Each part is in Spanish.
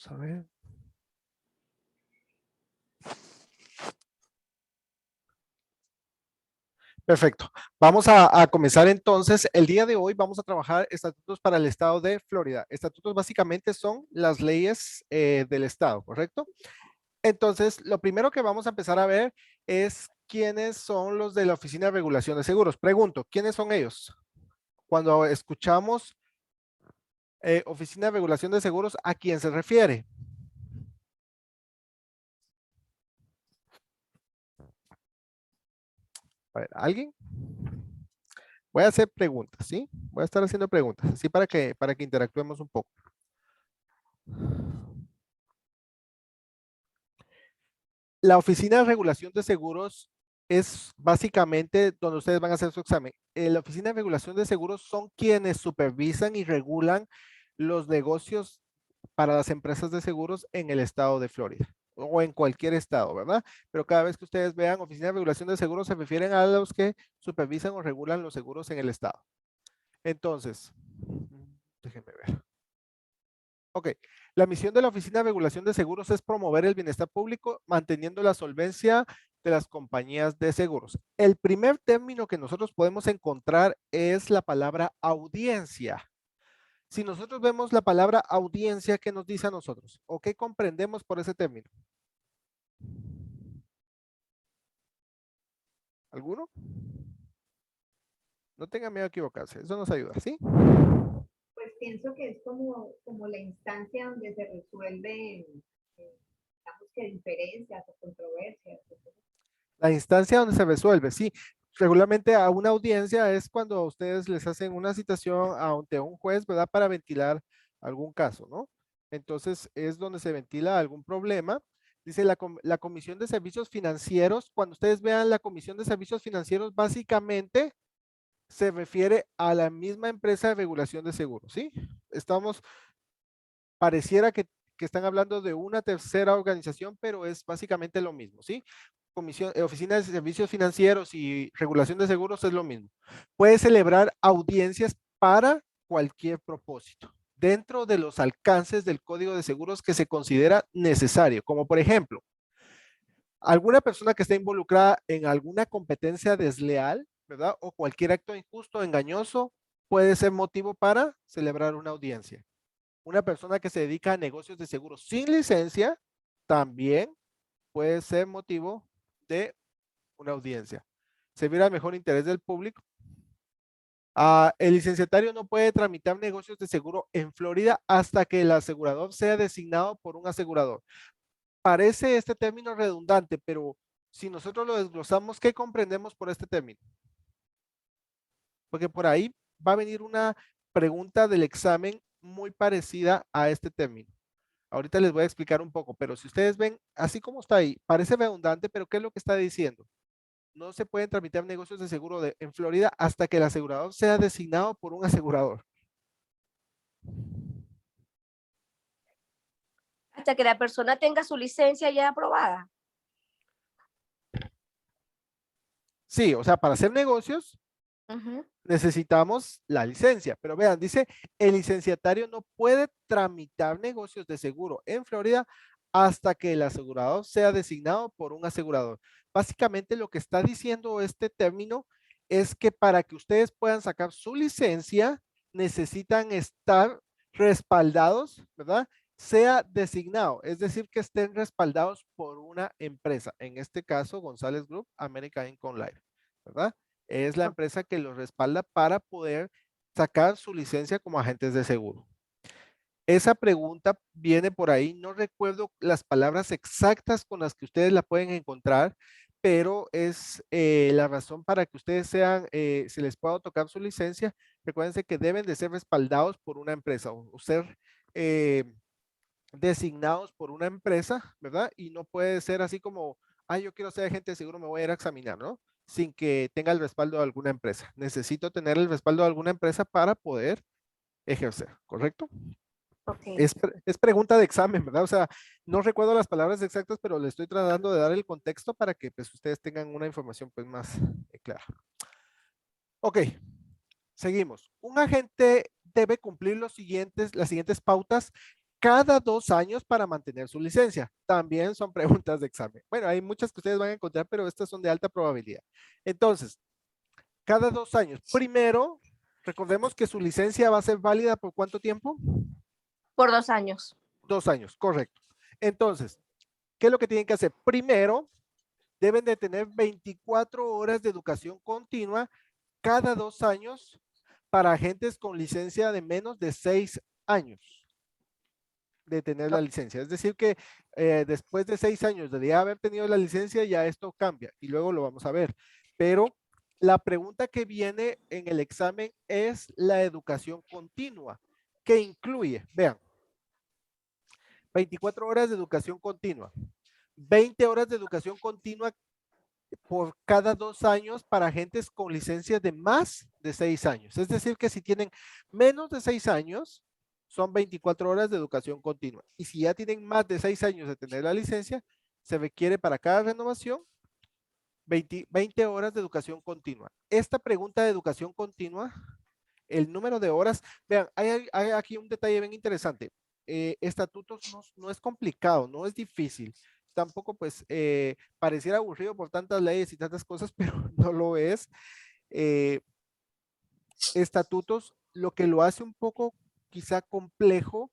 Vamos a ver. Perfecto. Vamos a comenzar entonces. El día de hoy vamos a trabajar estatutos para el estado de Florida. Estatutos básicamente son las leyes del estado, ¿correcto? Entonces, lo primero que vamos a empezar a ver es quiénes son los de la Oficina de Regulación de Seguros. Pregunto, ¿quiénes son ellos? Cuando escuchamos Oficina de Regulación de Seguros, ¿a quién se refiere? A ver, ¿alguien? Voy a hacer preguntas, ¿sí? Voy a estar haciendo preguntas, así para que interactuemos un poco. La Oficina de Regulación de Seguros es básicamente donde ustedes van a hacer su examen. La Oficina de Regulación de Seguros son quienes supervisan y regulan los negocios para las empresas de seguros en el estado de Florida o en cualquier estado, ¿verdad? Pero cada vez que ustedes vean Oficina de Regulación de Seguros se refieren a los que supervisan o regulan los seguros en el estado. Entonces, déjenme ver. Ok, la misión de la Oficina de Regulación de Seguros es promover el bienestar público manteniendo la solvencia de las compañías de seguros. El primer término que nosotros podemos encontrar es la palabra audiencia. Si nosotros vemos la palabra audiencia, ¿qué nos dice a nosotros? ¿O qué comprendemos por ese término? ¿Alguno? No tengan miedo a equivocarse, eso nos ayuda, ¿sí? Pues pienso que es como la instancia donde se resuelve, digamos que diferencias o controversias. La instancia donde se resuelve, sí. Regularmente a una audiencia es cuando ustedes les hacen una citación ante un juez, ¿verdad? Para ventilar algún caso, ¿no? Entonces es donde se ventila algún problema. Dice la Comisión de Servicios Financieros. Cuando ustedes vean la Comisión de Servicios Financieros, básicamente se refiere a la misma empresa de regulación de seguros, ¿sí? Pareciera que están hablando de una tercera organización, pero es básicamente lo mismo, ¿sí? Oficina de Servicios Financieros y Regulación de Seguros es lo mismo. Puede celebrar audiencias para cualquier propósito, dentro de los alcances del Código de Seguros que se considera necesario, como por ejemplo, alguna persona que esté involucrada en alguna competencia desleal, ¿verdad? O cualquier acto injusto o engañoso puede ser motivo para celebrar una audiencia. Una persona que se dedica a negocios de seguros sin licencia también puede ser motivo de una audiencia. Servir al mejor interés del público. El licenciatario no puede tramitar negocios de seguro en Florida hasta que el asegurador sea designado por un asegurador. Parece este término redundante, pero si nosotros lo desglosamos, ¿qué comprendemos por este término? Porque por ahí va a venir una pregunta del examen muy parecida a este término. Ahorita les voy a explicar un poco, pero si ustedes ven, así como está ahí, parece redundante, pero ¿qué es lo que está diciendo? No se pueden tramitar negocios de seguro en Florida hasta que el asegurador sea designado por un asegurador. Hasta que la persona tenga su licencia ya aprobada. Sí, o sea, para hacer negocios necesitamos la licencia, pero vean, dice, el licenciatario no puede tramitar negocios de seguro en Florida hasta que el asegurador sea designado por un asegurador. Básicamente lo que está diciendo este término es que para que ustedes puedan sacar su licencia, necesitan estar respaldados, ¿verdad? Sea designado, es decir, que estén respaldados por una empresa, en este caso González Group, American Income Life, ¿verdad? Es la empresa que los respalda para poder sacar su licencia como agentes de seguro. Esa pregunta viene por ahí, no recuerdo las palabras exactas con las que ustedes la pueden encontrar, pero es la razón para que ustedes se les pueda tocar su licencia. Recuérdense que deben de ser respaldados por una empresa o ser designados por una empresa, ¿verdad? Y no puede ser así como, yo quiero ser agente de seguro, me voy a ir a examinar, ¿no? Sin que tenga el respaldo de alguna empresa. Necesito tener el respaldo de alguna empresa para poder ejercer, ¿correcto? Okay. Es pregunta de examen, ¿verdad? O sea, no recuerdo las palabras exactas, pero le estoy tratando de dar el contexto para que pues, ustedes tengan una información pues, más clara. Ok, seguimos. Un agente debe cumplir las siguientes pautas cada 2 años para mantener su licencia. También son preguntas de examen. Bueno, hay muchas que ustedes van a encontrar, pero estas son de alta probabilidad. Entonces, cada 2 años. Primero, recordemos que su licencia va a ser válida por ¿cuánto tiempo? Por 2 años. 2 años, correcto. Entonces, ¿qué es lo que tienen que hacer? Primero, deben de tener 24 horas de educación continua cada 2 años para agentes con licencia de menos de 6 años de tener la licencia. Es decir que después de 6 años de ya haber tenido la licencia, ya esto cambia y luego lo vamos a ver. Pero la pregunta que viene en el examen es la educación continua, que incluye, vean, 24 horas de educación continua, 20 horas de educación continua por cada 2 años para agentes con licencias de más de 6 años. Es decir, que si tienen menos de 6 años, son 24 horas de educación continua. Y si ya tienen más de 6 años de tener la licencia, se requiere para cada renovación 20 horas de educación continua. Esta pregunta de educación continua, el número de horas, vean, hay aquí un detalle bien interesante. Estatutos no es complicado, no es difícil. Tampoco pues pareciera aburrido por tantas leyes y tantas cosas, pero no lo es. Estatutos, lo que lo hace un poco quizá complejo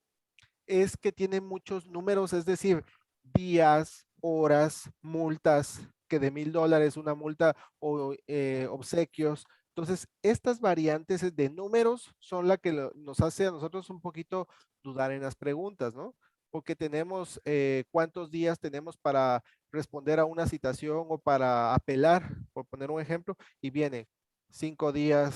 es que tiene muchos números, es decir, días, horas, multas, que de $1000 una multa o obsequios. Entonces, estas variantes de números son la que nos hace a nosotros un poquito dudar en las preguntas, ¿no? Porque tenemos cuántos días tenemos para responder a una citación o para apelar, por poner un ejemplo, y viene 5 días,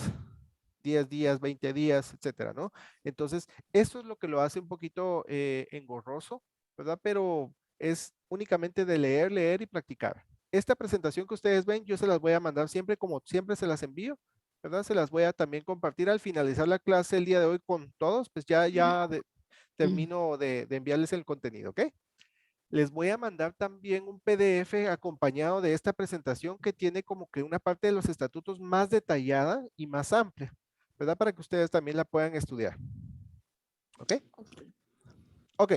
10 días, 20 días, etcétera, ¿no? Entonces, eso es lo que lo hace un poquito engorroso, ¿verdad? Pero es únicamente de leer, leer y practicar. Esta presentación que ustedes ven, yo se las voy a mandar siempre, como siempre se las envío, ¿verdad? Se las voy a también compartir al finalizar la clase el día de hoy con todos, pues termino de enviarles el contenido, ¿ok? Les voy a mandar también un PDF acompañado de esta presentación que tiene como que una parte de los estatutos más detallada y más amplia, ¿verdad? Para que ustedes también la puedan estudiar. ¿Ok? Ok.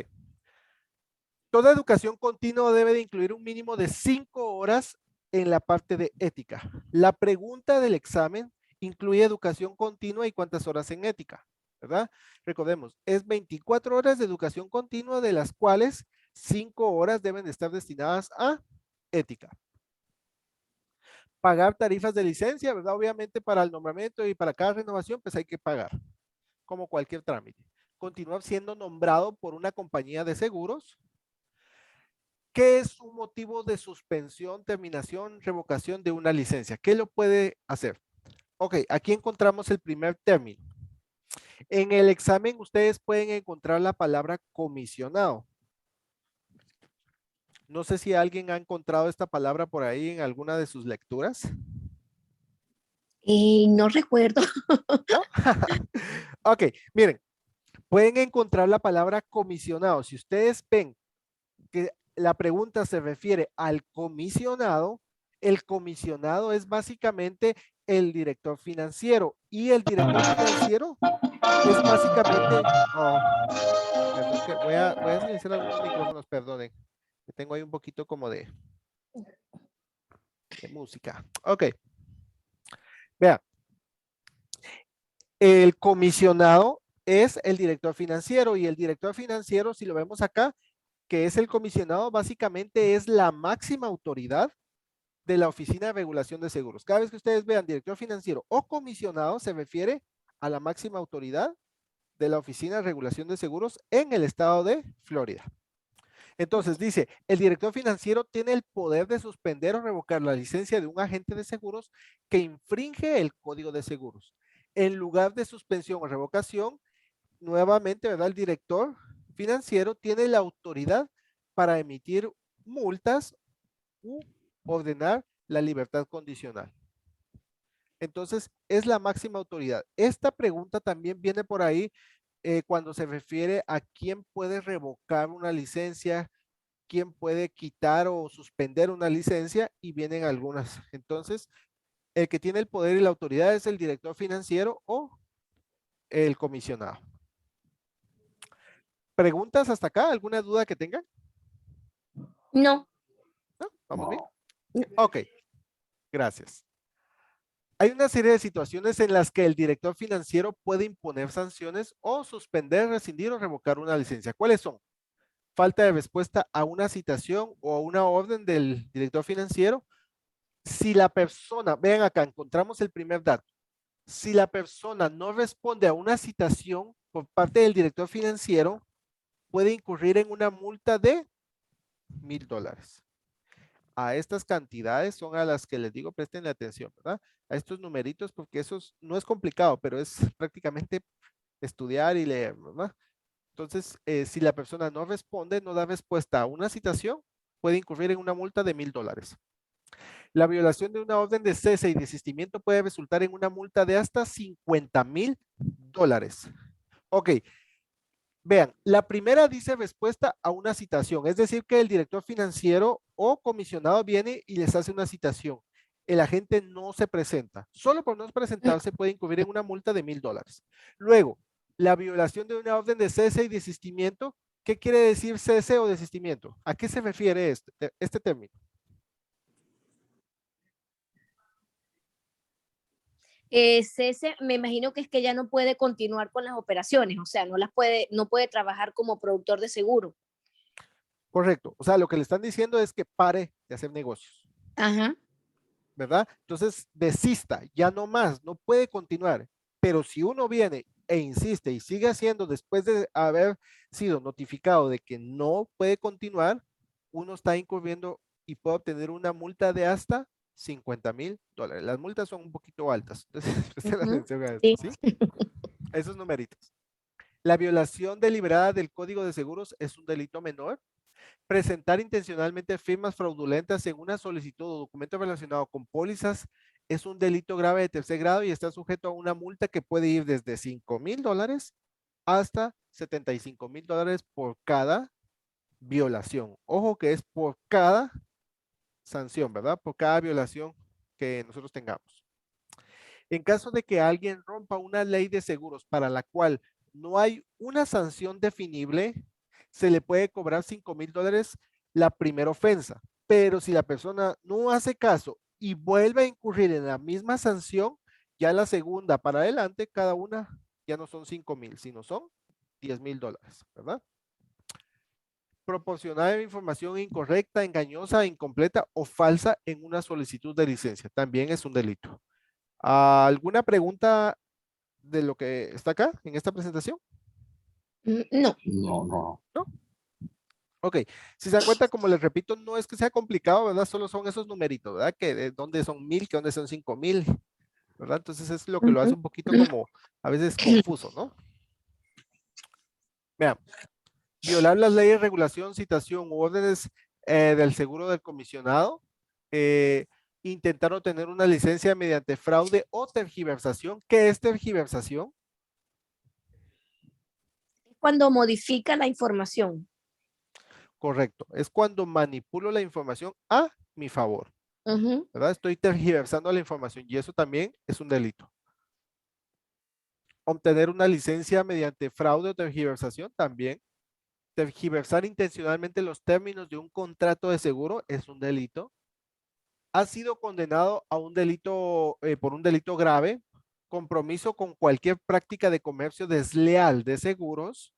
Toda educación continua debe de incluir un mínimo de 5 horas en la parte de ética. La pregunta del examen incluye educación continua y cuántas horas en ética, ¿verdad? Recordemos, es 24 horas de educación continua, de las cuales 5 horas deben de estar destinadas a ética. Pagar tarifas de licencia, ¿verdad? Obviamente para el nombramiento y para cada renovación, pues hay que pagar, como cualquier trámite. Continuar siendo nombrado por una compañía de seguros. ¿Qué es un motivo de suspensión, terminación, revocación de una licencia? ¿Qué lo puede hacer? Ok, aquí encontramos el primer término. En el examen ustedes pueden encontrar la palabra comisionado. No sé si alguien ha encontrado esta palabra por ahí en alguna de sus lecturas. No recuerdo. ¿No? Ok, miren, pueden encontrar la palabra comisionado. Si ustedes ven que la pregunta se refiere al comisionado, el comisionado es básicamente el director financiero y el director financiero es básicamente, perdón, que voy a silenciar algunos micrófonos, perdonen, que tengo ahí un poquito como de música. Ok, vea, el comisionado es el director financiero y el director financiero, si lo vemos acá, que es el comisionado, básicamente es la máxima autoridad de la Oficina de Regulación de Seguros. Cada vez que ustedes vean director financiero o comisionado, se refiere a la máxima autoridad de la Oficina de Regulación de Seguros en el estado de Florida. Entonces dice, el director financiero tiene el poder de suspender o revocar la licencia de un agente de seguros que infringe el Código de Seguros. En lugar de suspensión o revocación, nuevamente, ¿verdad? El director financiero tiene la autoridad para emitir multas u ordenar la libertad condicional. Entonces, es la máxima autoridad. Esta pregunta también viene por ahí cuando se refiere a quién puede revocar una licencia, quién puede quitar o suspender una licencia y vienen algunas. Entonces, el que tiene el poder y la autoridad es el director financiero o el comisionado. ¿Preguntas hasta acá? ¿Alguna duda que tengan? No. ¿No? ¿Vamos bien? No. Ok, gracias. Hay una serie de situaciones en las que el director financiero puede imponer sanciones o suspender, rescindir o revocar una licencia. ¿Cuáles son? Falta de respuesta a una citación o a una orden del director financiero. Si la persona, vean acá, encontramos el primer dato. Si la persona no responde a una citación por parte del director financiero, puede incurrir en una multa de $1,000. A estas cantidades son a las que les digo presten atención, ¿verdad? A estos numeritos, porque eso no es complicado, pero es prácticamente estudiar y leer, ¿verdad? Entonces, si la persona no responde, no da respuesta a una citación, puede incurrir en una multa de $1,000. La violación de una orden de cese y desistimiento puede resultar en una multa de hasta $50,000. Ok, vean, la primera dice respuesta a una citación, es decir, que el director financiero o comisionado viene y les hace una citación. El agente no se presenta. Solo por no presentarse puede incurrir en una multa de $1,000. Luego, la violación de una orden de cese y desistimiento. ¿Qué quiere decir cese o desistimiento? ¿A qué se refiere este término? Cese, me imagino que es que ya no puede continuar con las operaciones, o sea, no puede trabajar como productor de seguro. Correcto. O sea, lo que le están diciendo es que pare de hacer negocios, Ajá. ¿verdad? Entonces, desista, ya no más, no puede continuar. Pero si uno viene e insiste y sigue haciendo después de haber sido notificado de que no puede continuar, uno está incurriendo y puede obtener una multa de hasta $50,000. Las multas son un poquito altas, entonces presten atención a esto, Sí. ¿sí? Esos numeritos. La violación deliberada del Código de Seguros es un delito menor. Presentar intencionalmente firmas fraudulentas en una solicitud o documento relacionado con pólizas es un delito grave de tercer grado y está sujeto a una multa que puede ir desde $5,000 hasta $75,000 por cada violación. Ojo que es por cada sanción, ¿verdad? Por cada violación que nosotros tengamos. En caso de que alguien rompa una ley de seguros para la cual no hay una sanción definible, se le puede cobrar $5,000 la primera ofensa. Pero si la persona no hace caso y vuelve a incurrir en la misma sanción, ya la segunda para adelante, cada una ya no son 5,000, sino son $10,000, ¿verdad? Proporcionar información incorrecta, engañosa, incompleta o falsa en una solicitud de licencia también es un delito. ¿Alguna pregunta de lo que está acá en esta presentación? No. No. ¿No? Ok, si se dan cuenta, como les repito, no es que sea complicado, ¿verdad? Solo son esos numeritos, ¿verdad? Que de dónde son 1,000, que dónde son 5,000, ¿verdad? Entonces es lo que lo hace un poquito como a veces confuso, ¿no? Vean, violar las leyes, regulación, citación u órdenes del seguro del comisionado, intentar obtener una licencia mediante fraude o tergiversación. ¿Qué es tergiversación? Cuando modifica la información. Correcto, es cuando manipulo la información a mi favor, ¿verdad? Estoy tergiversando la información y eso también es un delito. Obtener una licencia mediante fraude o tergiversación también. Tergiversar intencionalmente los términos de un contrato de seguro es un delito. Ha sido condenado a un delito por un delito grave, compromiso con cualquier práctica de comercio desleal de seguros,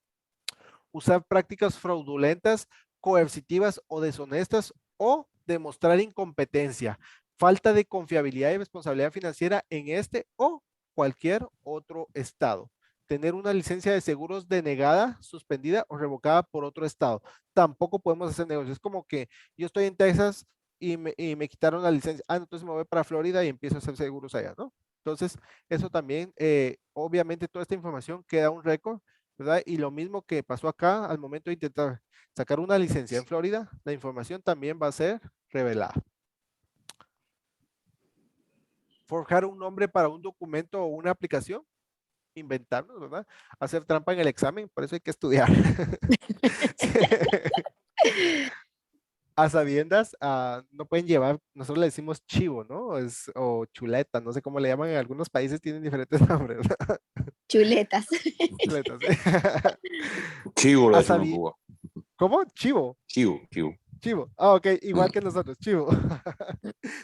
usar prácticas fraudulentas, coercitivas o deshonestas o demostrar incompetencia, falta de confiabilidad y responsabilidad financiera en este o cualquier otro estado. Tener una licencia de seguros denegada, suspendida o revocada por otro estado. Tampoco podemos hacer negocios. Es como que yo estoy en Texas y me quitaron la licencia. Entonces me voy para Florida y empiezo a hacer seguros allá, ¿no? Entonces, eso también, obviamente toda esta información queda un récord, ¿verdad? Y lo mismo que pasó acá al momento de intentar sacar una licencia en Florida, la información también va a ser revelada. Forjar un nombre para un documento o una aplicación, inventarnos, ¿verdad? Hacer trampa en el examen, por eso hay que estudiar. A sabiendas, no pueden llevar, nosotros le decimos chivo, ¿no? O chuleta, no sé cómo le llaman, en algunos países tienen diferentes nombres, ¿verdad? Chuletas. Chuletas. Chivo lo A decimos en sabi- Cuba. ¿Cómo? Chivo. Chivo, chivo. Chivo. Ah, ok, igual que nosotros, chivo.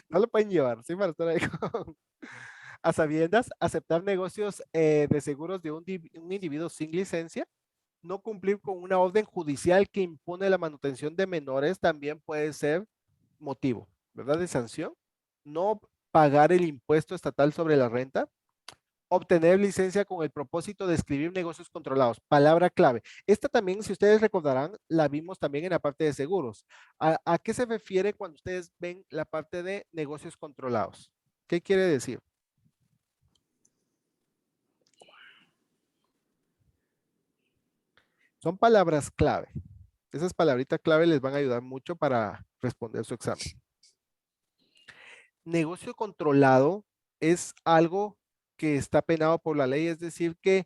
No lo pueden llevar, ¿sí? Para estar ahí A sabiendas, aceptar negocios de seguros de un individuo sin licencia, no cumplir con una orden judicial que impone la manutención de menores también puede ser motivo, ¿verdad? De sanción. No pagar el impuesto estatal sobre la renta. Obtener licencia con el propósito de escribir negocios controlados. Palabra clave. Esta también, si ustedes recordarán, la vimos también en la parte de seguros. ¿A qué se refiere cuando ustedes ven la parte de negocios controlados? ¿Qué quiere decir? Son palabras clave. Esas palabritas clave les van a ayudar mucho para responder su examen. Negocio controlado es algo que está penado por la ley, es decir, que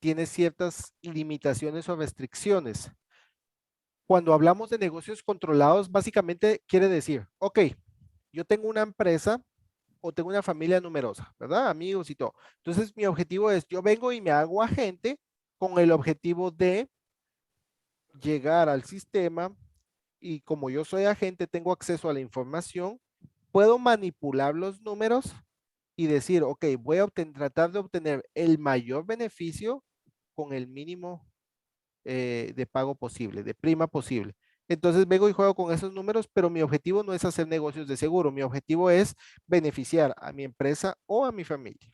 tiene ciertas limitaciones o restricciones. Cuando hablamos de negocios controlados, básicamente quiere decir, ok, yo tengo una empresa o tengo una familia numerosa, ¿verdad? Amigos y todo. Entonces, mi objetivo es, yo vengo y me hago agente con el objetivo de llegar al sistema y como yo soy agente, tengo acceso a la información, puedo manipular los números y decir, ok, voy a tratar de obtener el mayor beneficio con el mínimo de pago posible, de prima posible. Entonces vengo y juego con esos números, pero mi objetivo no es hacer negocios de seguro, mi objetivo es beneficiar a mi empresa o a mi familia.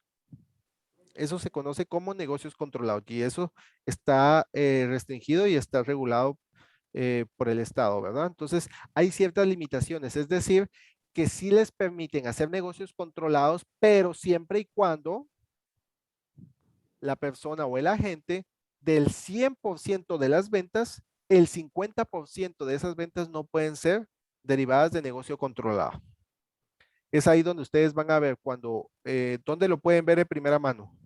Eso se conoce como negocios controlados y eso está restringido y está regulado por el Estado, ¿verdad? Entonces, hay ciertas limitaciones, es decir, que sí les permiten hacer negocios controlados, pero siempre y cuando la persona o el agente del 100% de las ventas, el 50% de esas ventas no pueden ser derivadas de negocio controlado. Es ahí donde ustedes van a ver cuando, ¿dónde lo pueden ver en primera mano?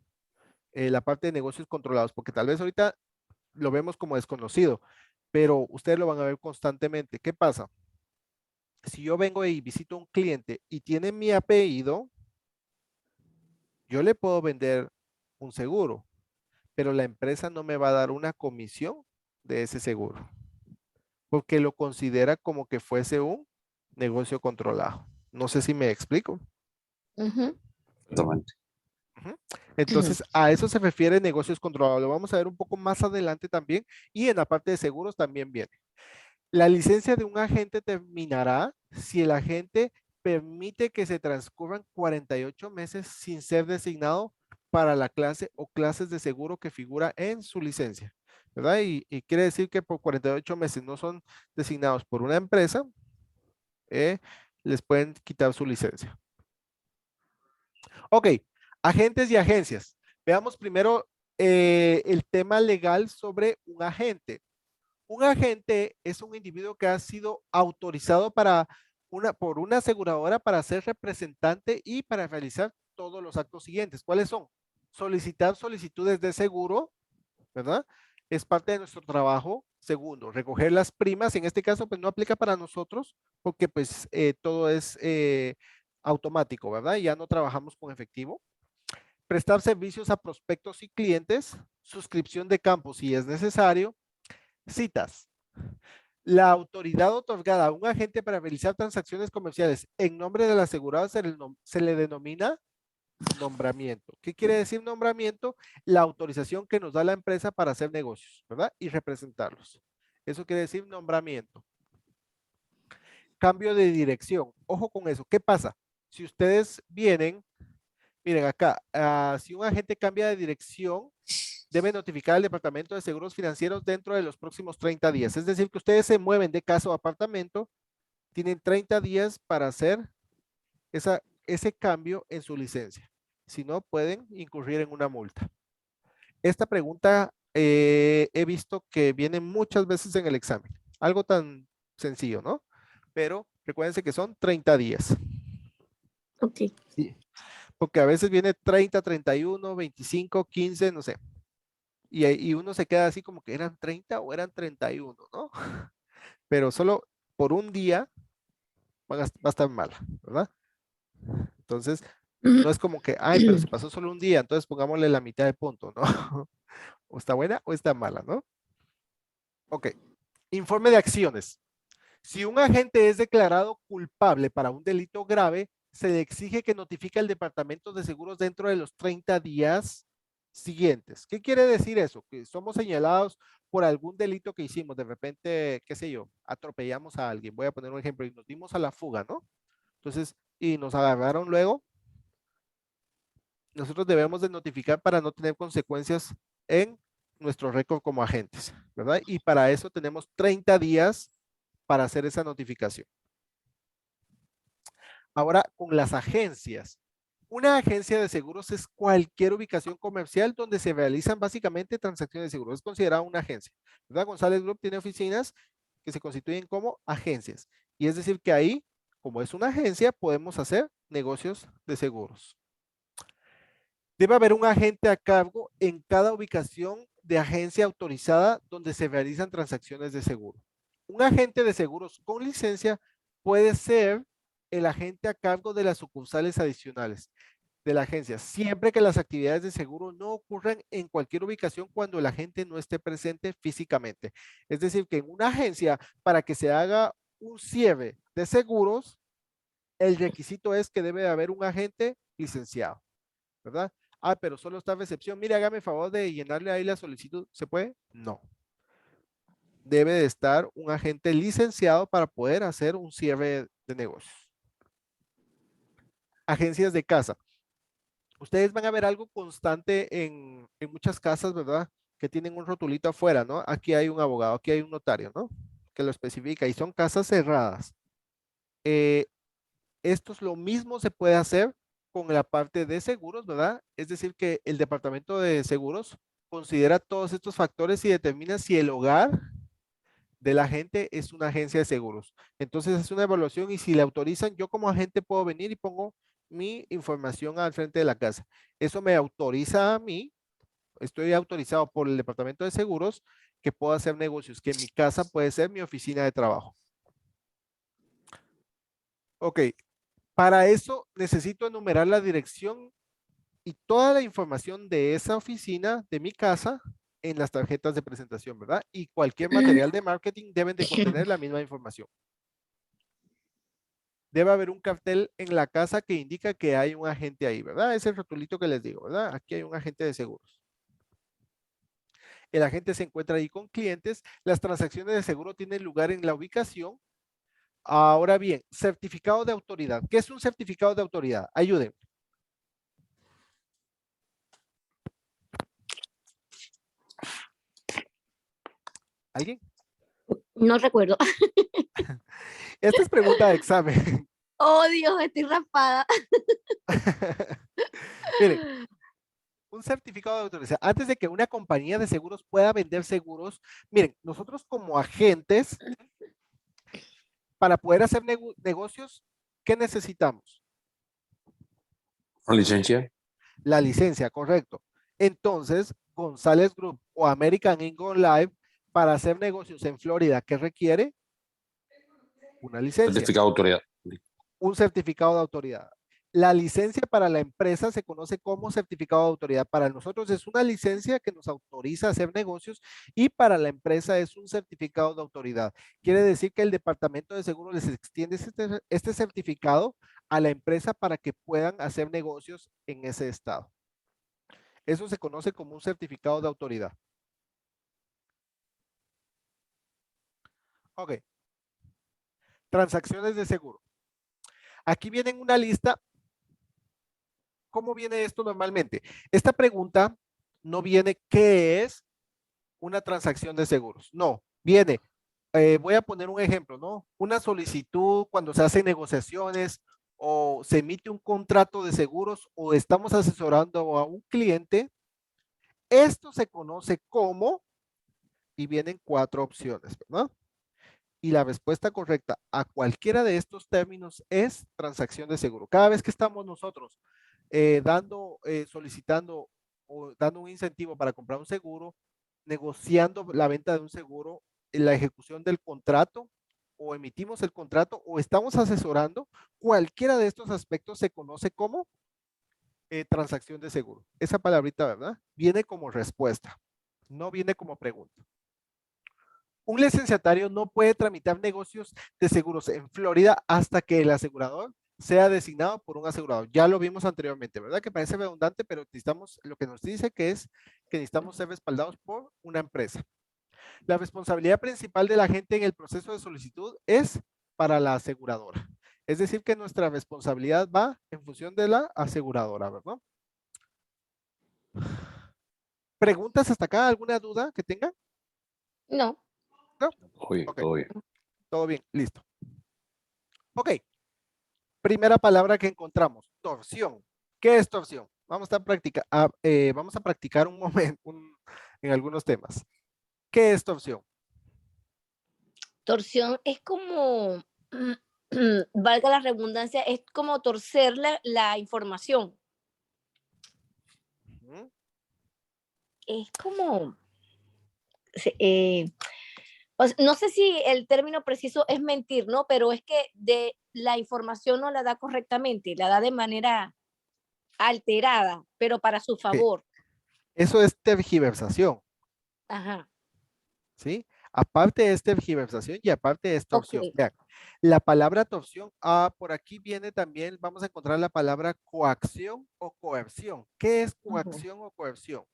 La parte de negocios controlados, porque tal vez ahorita lo vemos como desconocido, pero ustedes lo van a ver constantemente. ¿Qué pasa? Si yo vengo y visito a un cliente y tiene mi apellido, yo le puedo vender un seguro, pero la empresa no me va a dar una comisión de ese seguro, porque lo considera como que fuese un negocio controlado. No sé si me explico. Ujú. Exactamente. Entonces, a eso se refiere negocios controlados. Lo vamos a ver un poco más adelante también y en la parte de seguros también viene. La licencia de un agente terminará si el agente permite que se transcurran 48 meses sin ser designado para la clase o clases de seguro que figura en su licencia, ¿verdad? Y quiere decir que por 48 meses no son designados por una empresa, les pueden quitar su licencia. Ok, agentes y agencias. Veamos primero el tema legal sobre un agente. Un agente es un individuo que ha sido autorizado por una aseguradora para ser representante y para realizar todos los actos siguientes. ¿Cuáles son? Solicitar solicitudes de seguro, ¿verdad? Es parte de nuestro trabajo. Segundo, recoger las primas. En este caso, pues no aplica para nosotros porque pues todo es automático, ¿verdad? Ya no trabajamos con efectivo. Prestar servicios a prospectos y clientes. Suscripción de campos si es necesario. Citas. La autoridad otorgada a un agente para realizar transacciones comerciales en nombre del asegurado se le denomina nombramiento. ¿Qué quiere decir nombramiento? La autorización que nos da la empresa para hacer negocios, ¿verdad? Y representarlos. Eso quiere decir nombramiento. Cambio de dirección. Ojo con eso. ¿Qué pasa? Si ustedes vienen, miren acá, si un agente cambia de dirección, debe notificar al Departamento de Seguros Financieros dentro de los próximos 30 días. Es decir, que ustedes se mueven de casa o apartamento, tienen 30 días para hacer ese cambio en su licencia. Si no, pueden incurrir en una multa. Esta pregunta he visto que viene muchas veces en el examen. Algo tan sencillo, ¿no? Pero recuérdense que son 30 días. Ok. Sí. Porque a veces viene 30, 31, 25, 15, no sé. Y uno se queda así como que eran 30 o eran 31, ¿no? Pero solo por un día va a estar mala, ¿verdad? Entonces, No es como que, ay, pero se pasó solo un día, entonces pongámosle la mitad de punto, ¿no? O está buena o está mala, ¿no? Ok. Informe de acciones. Si un agente es declarado culpable para un delito grave, se le exige que notifique al Departamento de Seguros dentro de los 30 días siguientes. ¿Qué quiere decir eso? Que somos señalados por algún delito que hicimos. De repente, qué sé yo, atropellamos a alguien. Voy a poner un ejemplo y nos dimos a la fuga, ¿no? Entonces, y nos agarraron luego. Nosotros debemos de notificar para no tener consecuencias en nuestro récord como agentes, ¿verdad? Y para eso tenemos 30 días para hacer esa notificación. Ahora, con las agencias. Una agencia de seguros es cualquier ubicación comercial donde se realizan básicamente transacciones de seguros. Es considerada una agencia, ¿verdad? González Group tiene oficinas que se constituyen como agencias. Y es decir que ahí, como es una agencia, podemos hacer negocios de seguros. Debe haber un agente a cargo en cada ubicación de agencia autorizada donde se realizan transacciones de seguro. Un agente de seguros con licencia puede ser el agente a cargo de las sucursales adicionales de la agencia, siempre que las actividades de seguro no ocurran en cualquier ubicación cuando el agente no esté presente físicamente. Es decir, que en una agencia, para que se haga un cierre de seguros, el requisito es que debe haber un agente licenciado, ¿verdad? Ah, pero solo está recepción. Mire, hágame el favor de llenarle ahí la solicitud. ¿Se puede? No. Debe de estar un agente licenciado para poder hacer un cierre de negocios. Agencias de casa. Ustedes van a ver algo constante en muchas casas, ¿verdad? Que tienen un rotulito afuera, ¿no? Aquí hay un abogado, aquí hay un notario, ¿no? Que lo especifica y son casas cerradas. Esto es lo mismo se puede hacer con la parte de seguros, ¿verdad? Es decir, que el departamento de seguros considera todos estos factores y determina si el hogar de la gente es una agencia de seguros. Entonces es una evaluación y si le autorizan, yo como agente puedo venir y pongo mi información al frente de la casa. Eso me autoriza a mí, estoy autorizado por el departamento de seguros que puedo hacer negocios, que mi casa puede ser mi oficina de trabajo. Ok, para eso necesito enumerar la dirección y toda la información de esa oficina, de mi casa, en las tarjetas de presentación, ¿verdad? Y cualquier material de marketing deben de contener la misma información. Debe haber un cartel en la casa que indica que hay un agente ahí, ¿verdad? Ese rotulito que les digo, ¿verdad? Aquí hay un agente de seguros. El agente se encuentra ahí con clientes. Las transacciones de seguro tienen lugar en la ubicación. Ahora bien, certificado de autoridad. ¿Qué es un certificado de autoridad? Ayuden. ¿Alguien? No recuerdo. Esta es pregunta de examen. Oh, Dios, estoy raspada. Miren, un certificado de autoridad. Antes de que una compañía de seguros pueda vender seguros, miren, nosotros como agentes, para poder hacer negocios, ¿qué necesitamos? ¿Una licencia? La licencia, correcto. Entonces, González Group o American Income Life, para hacer negocios en Florida, ¿qué requiere? Una licencia, Certificado de autoridad. un certificado de autoridad. La licencia para la empresa se conoce como certificado de autoridad. Para nosotros es una licencia que nos autoriza a hacer negocios y para la empresa es un certificado de autoridad. Quiere decir que el departamento de seguros les extiende este certificado a la empresa para que puedan hacer negocios en ese estado. Eso se conoce como un certificado de autoridad. Ok. Transacciones de seguro. Aquí viene una lista. ¿Cómo viene esto normalmente? Esta pregunta no viene ¿qué es una transacción de seguros? No, viene, voy a poner un ejemplo, ¿no? Una solicitud cuando se hacen negociaciones o se emite un contrato de seguros o estamos asesorando a un cliente. Esto se conoce como, y vienen 4 opciones, ¿verdad? Y la respuesta correcta a cualquiera de estos términos es transacción de seguro. Cada vez que estamos nosotros solicitando o dando un incentivo para comprar un seguro, negociando la venta de un seguro, la ejecución del contrato o emitimos el contrato o estamos asesorando, cualquiera de estos aspectos se conoce como transacción de seguro. Esa palabrita, ¿verdad? Viene como respuesta, no viene como pregunta. Un licenciatario no puede tramitar negocios de seguros en Florida hasta que el asegurador sea designado por un asegurador. Ya lo vimos anteriormente, ¿verdad? Que parece redundante, pero necesitamos, lo que nos dice que es que necesitamos ser respaldados por una empresa. La responsabilidad principal del agente en el proceso de solicitud es para la aseguradora. Es decir, que nuestra responsabilidad va en función de la aseguradora, ¿verdad? ¿Preguntas hasta acá? ¿Alguna duda que tengan? No. ¿No? Todo bien, Ok. todo bien. Todo bien, listo. Ok. Primera palabra que encontramos, torsión. ¿Qué es torsión? Vamos a practicar un momento en algunos temas. ¿Qué es torsión? Torsión es como, valga la redundancia, es como torcer la información. Ujú. Es como, no sé si el término preciso es mentir, ¿no? Pero es que la información no la da correctamente, la da de manera alterada, pero para su Ok. favor. Eso es tergiversación, Ajá, ¿sí? Aparte es tergiversación y aparte es ok. torsión. Vean, la palabra torsión, por aquí viene también, vamos a encontrar la palabra coacción o coerción. ¿Qué es coacción o coerción?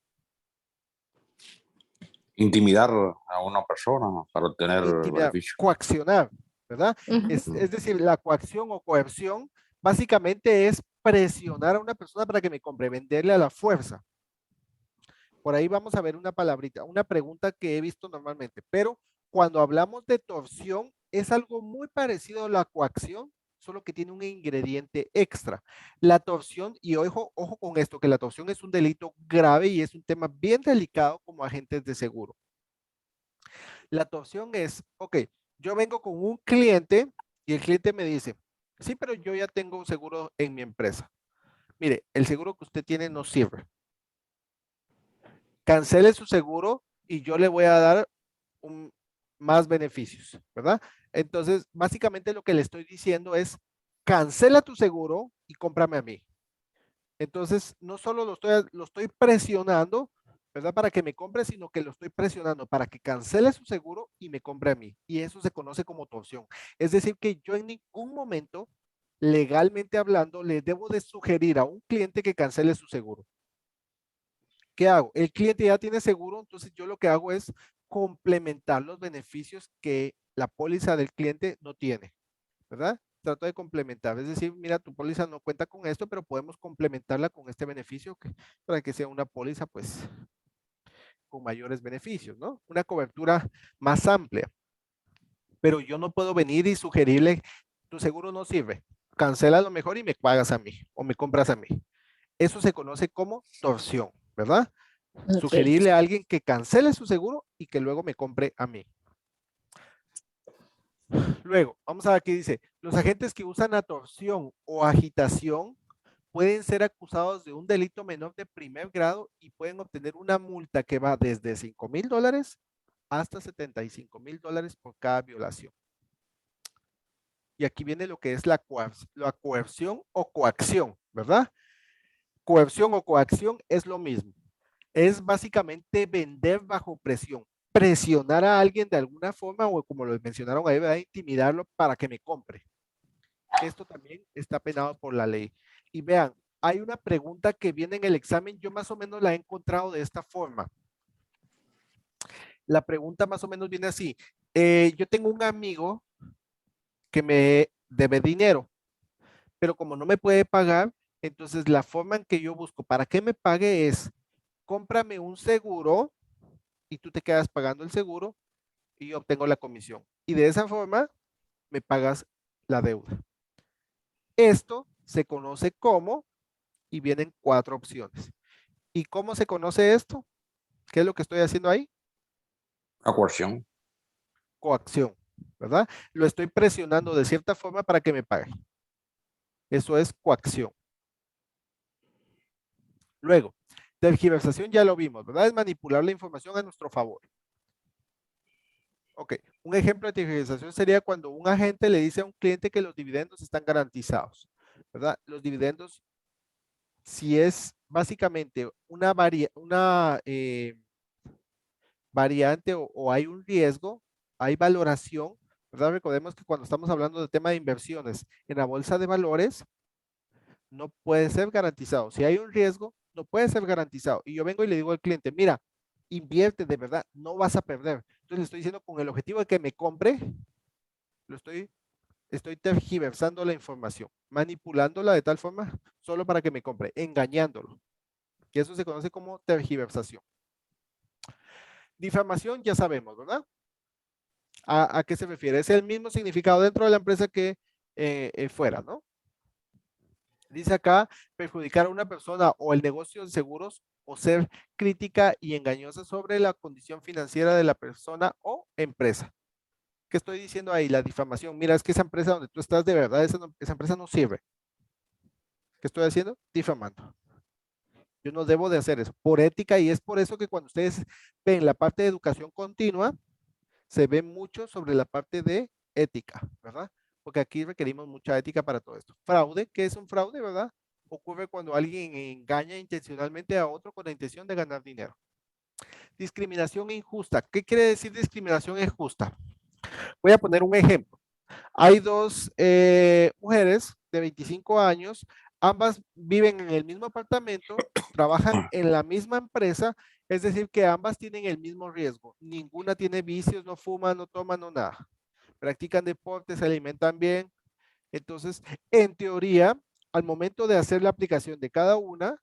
Intimidar a una persona para obtener Intimidar, beneficio. coaccionar, ¿verdad? Ujú. Es decir, la coacción o coerción básicamente es presionar a una persona para que me compre, venderle a la fuerza. Por ahí vamos a ver una palabrita, una pregunta que he visto normalmente, pero cuando hablamos de torsión es algo muy parecido a la coacción, solo que tiene un ingrediente extra. La torsión, y ojo con esto, que la torsión es un delito grave y es un tema bien delicado como agentes de seguro. La torsión es, ok, yo vengo con un cliente y el cliente me dice, sí, pero yo ya tengo un seguro en mi empresa. Mire, el seguro que usted tiene no sirve. Cancele su seguro y yo le voy a dar más beneficios, ¿verdad? Entonces, básicamente lo que le estoy diciendo es, cancela tu seguro y cómprame a mí. Entonces, no solo lo estoy presionando, ¿verdad? Para que me compre, sino que lo estoy presionando para que cancele su seguro y me compre a mí. Y eso se conoce como torsión. Es decir, que yo en ningún momento, legalmente hablando, le debo de sugerir a un cliente que cancele su seguro. ¿Qué hago? El cliente ya tiene seguro, entonces yo lo que hago es complementar los beneficios que la póliza del cliente no tiene, ¿verdad? Trato de complementar, es decir, mira, tu póliza no cuenta con esto, pero podemos complementarla con este beneficio para que sea una póliza, pues, con mayores beneficios, ¿no? Una cobertura más amplia. Pero yo no puedo venir y sugerirle, tu seguro no sirve, cancela lo mejor y me pagas a mí o me compras a mí. Eso se conoce como torsión, ¿verdad? Ok. Sugerirle a alguien que cancele su seguro y que luego me compre a mí. Luego, vamos a ver aquí dice, los agentes que usan la torsión o agitación pueden ser acusados de un delito menor de primer grado y pueden obtener una multa que va desde $5,000 hasta $75,000 por cada violación. Y aquí viene lo que es la coerción o coacción, ¿verdad? Coerción o coacción es lo mismo. Es básicamente vender bajo presión, presionar a alguien de alguna forma o como lo mencionaron ahí, ¿verdad? Intimidarlo para que me compre. Esto también está penado por la ley. Y vean, hay una pregunta que viene en el examen, yo más o menos la he encontrado de esta forma. La pregunta más o menos viene así. Yo tengo un amigo que me debe dinero, pero como no me puede pagar, entonces la forma en que yo busco para que me pague es, cómprame un seguro y tú te quedas pagando el seguro y yo obtengo la comisión. Y de esa forma me pagas la deuda. Esto se conoce como, y vienen 4 opciones. ¿Y cómo se conoce esto? ¿Qué es lo que estoy haciendo ahí? Coerción. Coacción, ¿verdad? Lo estoy presionando de cierta forma para que me pague. Eso es coacción. Luego, tergiversación ya lo vimos, ¿verdad? Es manipular la información a nuestro favor. Ok, un ejemplo de tergiversación sería cuando un agente le dice a un cliente que los dividendos están garantizados, ¿verdad? Los dividendos si es básicamente una variante o hay un riesgo, hay valoración, ¿verdad? Recordemos que cuando estamos hablando del tema de inversiones en la bolsa de valores, no puede ser garantizado. Si hay un riesgo, no puede ser garantizado. Y yo vengo y le digo al cliente, mira, invierte de verdad, no vas a perder. Entonces le estoy diciendo con el objetivo de que me compre, estoy tergiversando la información, manipulándola de tal forma solo para que me compre, engañándolo. Y eso se conoce como tergiversación. Difamación ya sabemos, ¿verdad? ¿A qué se refiere? Es el mismo significado dentro de la empresa que fuera, ¿no? Dice acá, perjudicar a una persona o el negocio de seguros o ser crítica y engañosa sobre la condición financiera de la persona o empresa. ¿Qué estoy diciendo ahí? La difamación. Mira, es que esa empresa donde tú estás, de verdad, esa empresa no sirve. ¿Qué estoy haciendo? Difamando. Yo no debo de hacer eso por ética, y es por eso que cuando ustedes ven la parte de educación continua, se ve mucho sobre la parte de ética, ¿verdad? Porque aquí requerimos mucha ética para todo esto. Fraude, ¿qué es un fraude, verdad? Ocurre cuando alguien engaña intencionalmente a otro con la intención de ganar dinero. Discriminación injusta. ¿Qué quiere decir discriminación injusta? Voy a poner un ejemplo. Hay dos mujeres de 25 años, ambas viven en el mismo apartamento, trabajan en la misma empresa, es decir, que ambas tienen el mismo riesgo. Ninguna tiene vicios, no fuman, no toman, no nada. Practican deportes, se alimentan bien. Entonces, en teoría, al momento de hacer la aplicación de cada una,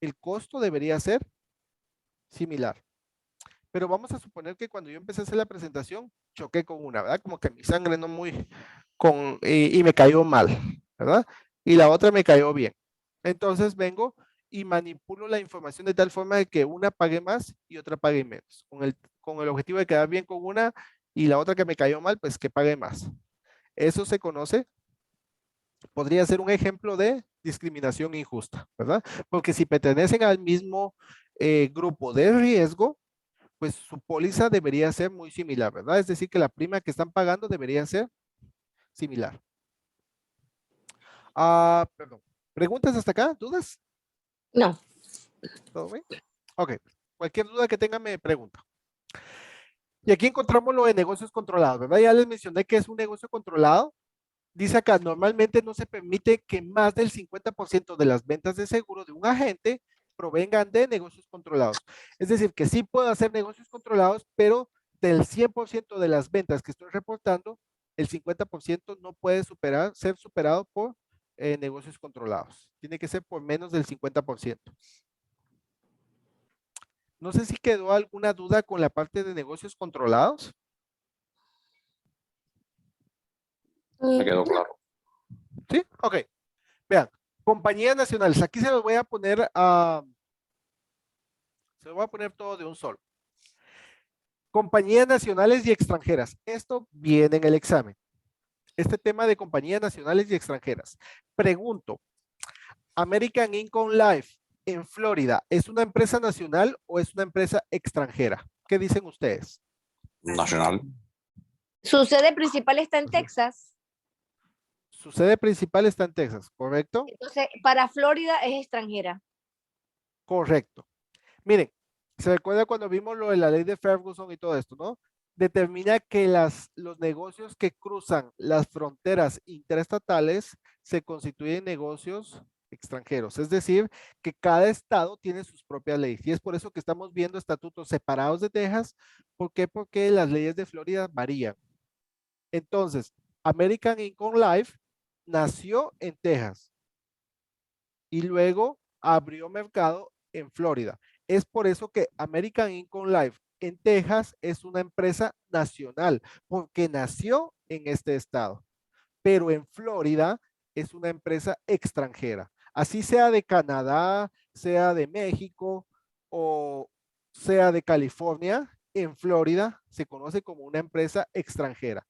el costo debería ser similar. Pero vamos a suponer que cuando yo empecé a hacer la presentación, choqué con una, ¿verdad? Como que mi sangre no muy, y me cayó mal, ¿verdad? Y la otra me cayó bien. Entonces vengo y manipulo la información de tal forma de que una pague más y otra pague menos, con el objetivo de quedar bien con una, y la otra que me cayó mal, pues que pague más. Eso se conoce, podría ser un ejemplo de discriminación injusta, ¿verdad? Porque si pertenecen al mismo grupo de riesgo, pues su póliza debería ser muy similar, ¿verdad? Es decir, que la prima que están pagando debería ser similar. Perdón. ¿Preguntas hasta acá? ¿Dudas? No. ¿Todo bien? Ok. Cualquier duda que tengan me pregunta. Y aquí encontramos lo de negocios controlados, ¿verdad? Ya les mencioné que es un negocio controlado. Dice acá, normalmente no se permite que más del 50% de las ventas de seguro de un agente provengan de negocios controlados. Es decir, que sí puedo hacer negocios controlados, pero del 100% de las ventas que estoy reportando, el 50% no puede ser superado por negocios controlados. Tiene que ser por menos del 50%. No sé si quedó alguna duda con la parte de negocios controlados. Me quedó claro. ¿Sí? Ok. Vean, compañías nacionales. Aquí se los voy a poner se los voy a poner todo de un solo. Compañías nacionales y extranjeras. Esto viene en el examen. Este tema de compañías nacionales y extranjeras. Pregunto, American Income Life en Florida, ¿es una empresa nacional o es una empresa extranjera? ¿Qué dicen ustedes? Nacional. Su sede principal está en Texas. Su sede principal está en Texas, ¿correcto? Entonces, para Florida es extranjera. Correcto. Miren, se recuerda cuando vimos lo de la ley de Ferguson y todo esto, ¿no? Determina que los negocios que cruzan las fronteras interestatales se constituyen negocios extranjeros. Es decir, que cada estado tiene sus propias leyes. Y es por eso que estamos viendo estatutos separados de Texas. ¿Por qué? Porque las leyes de Florida varían. Entonces, American Income Life nació en Texas y luego abrió mercado en Florida. Es por eso que American Income Life en Texas es una empresa nacional, porque nació en este estado, pero en Florida es una empresa extranjera. Así sea de Canadá, sea de México o sea de California, en Florida se conoce como una empresa extranjera.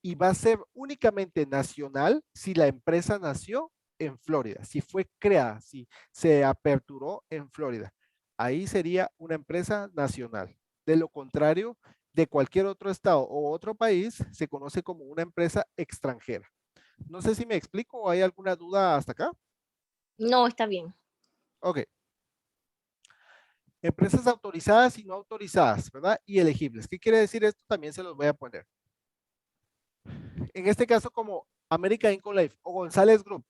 Y va a ser únicamente nacional si la empresa nació en Florida, si fue creada, si se aperturó en Florida. Ahí sería una empresa nacional. De lo contrario, de cualquier otro estado o otro país, se conoce como una empresa extranjera. No sé si me explico o hay alguna duda hasta acá. No, está bien. Ok. Empresas autorizadas y no autorizadas, ¿verdad? Y elegibles. ¿Qué quiere decir esto? También se los voy a poner. En este caso, como American Income Life o González Group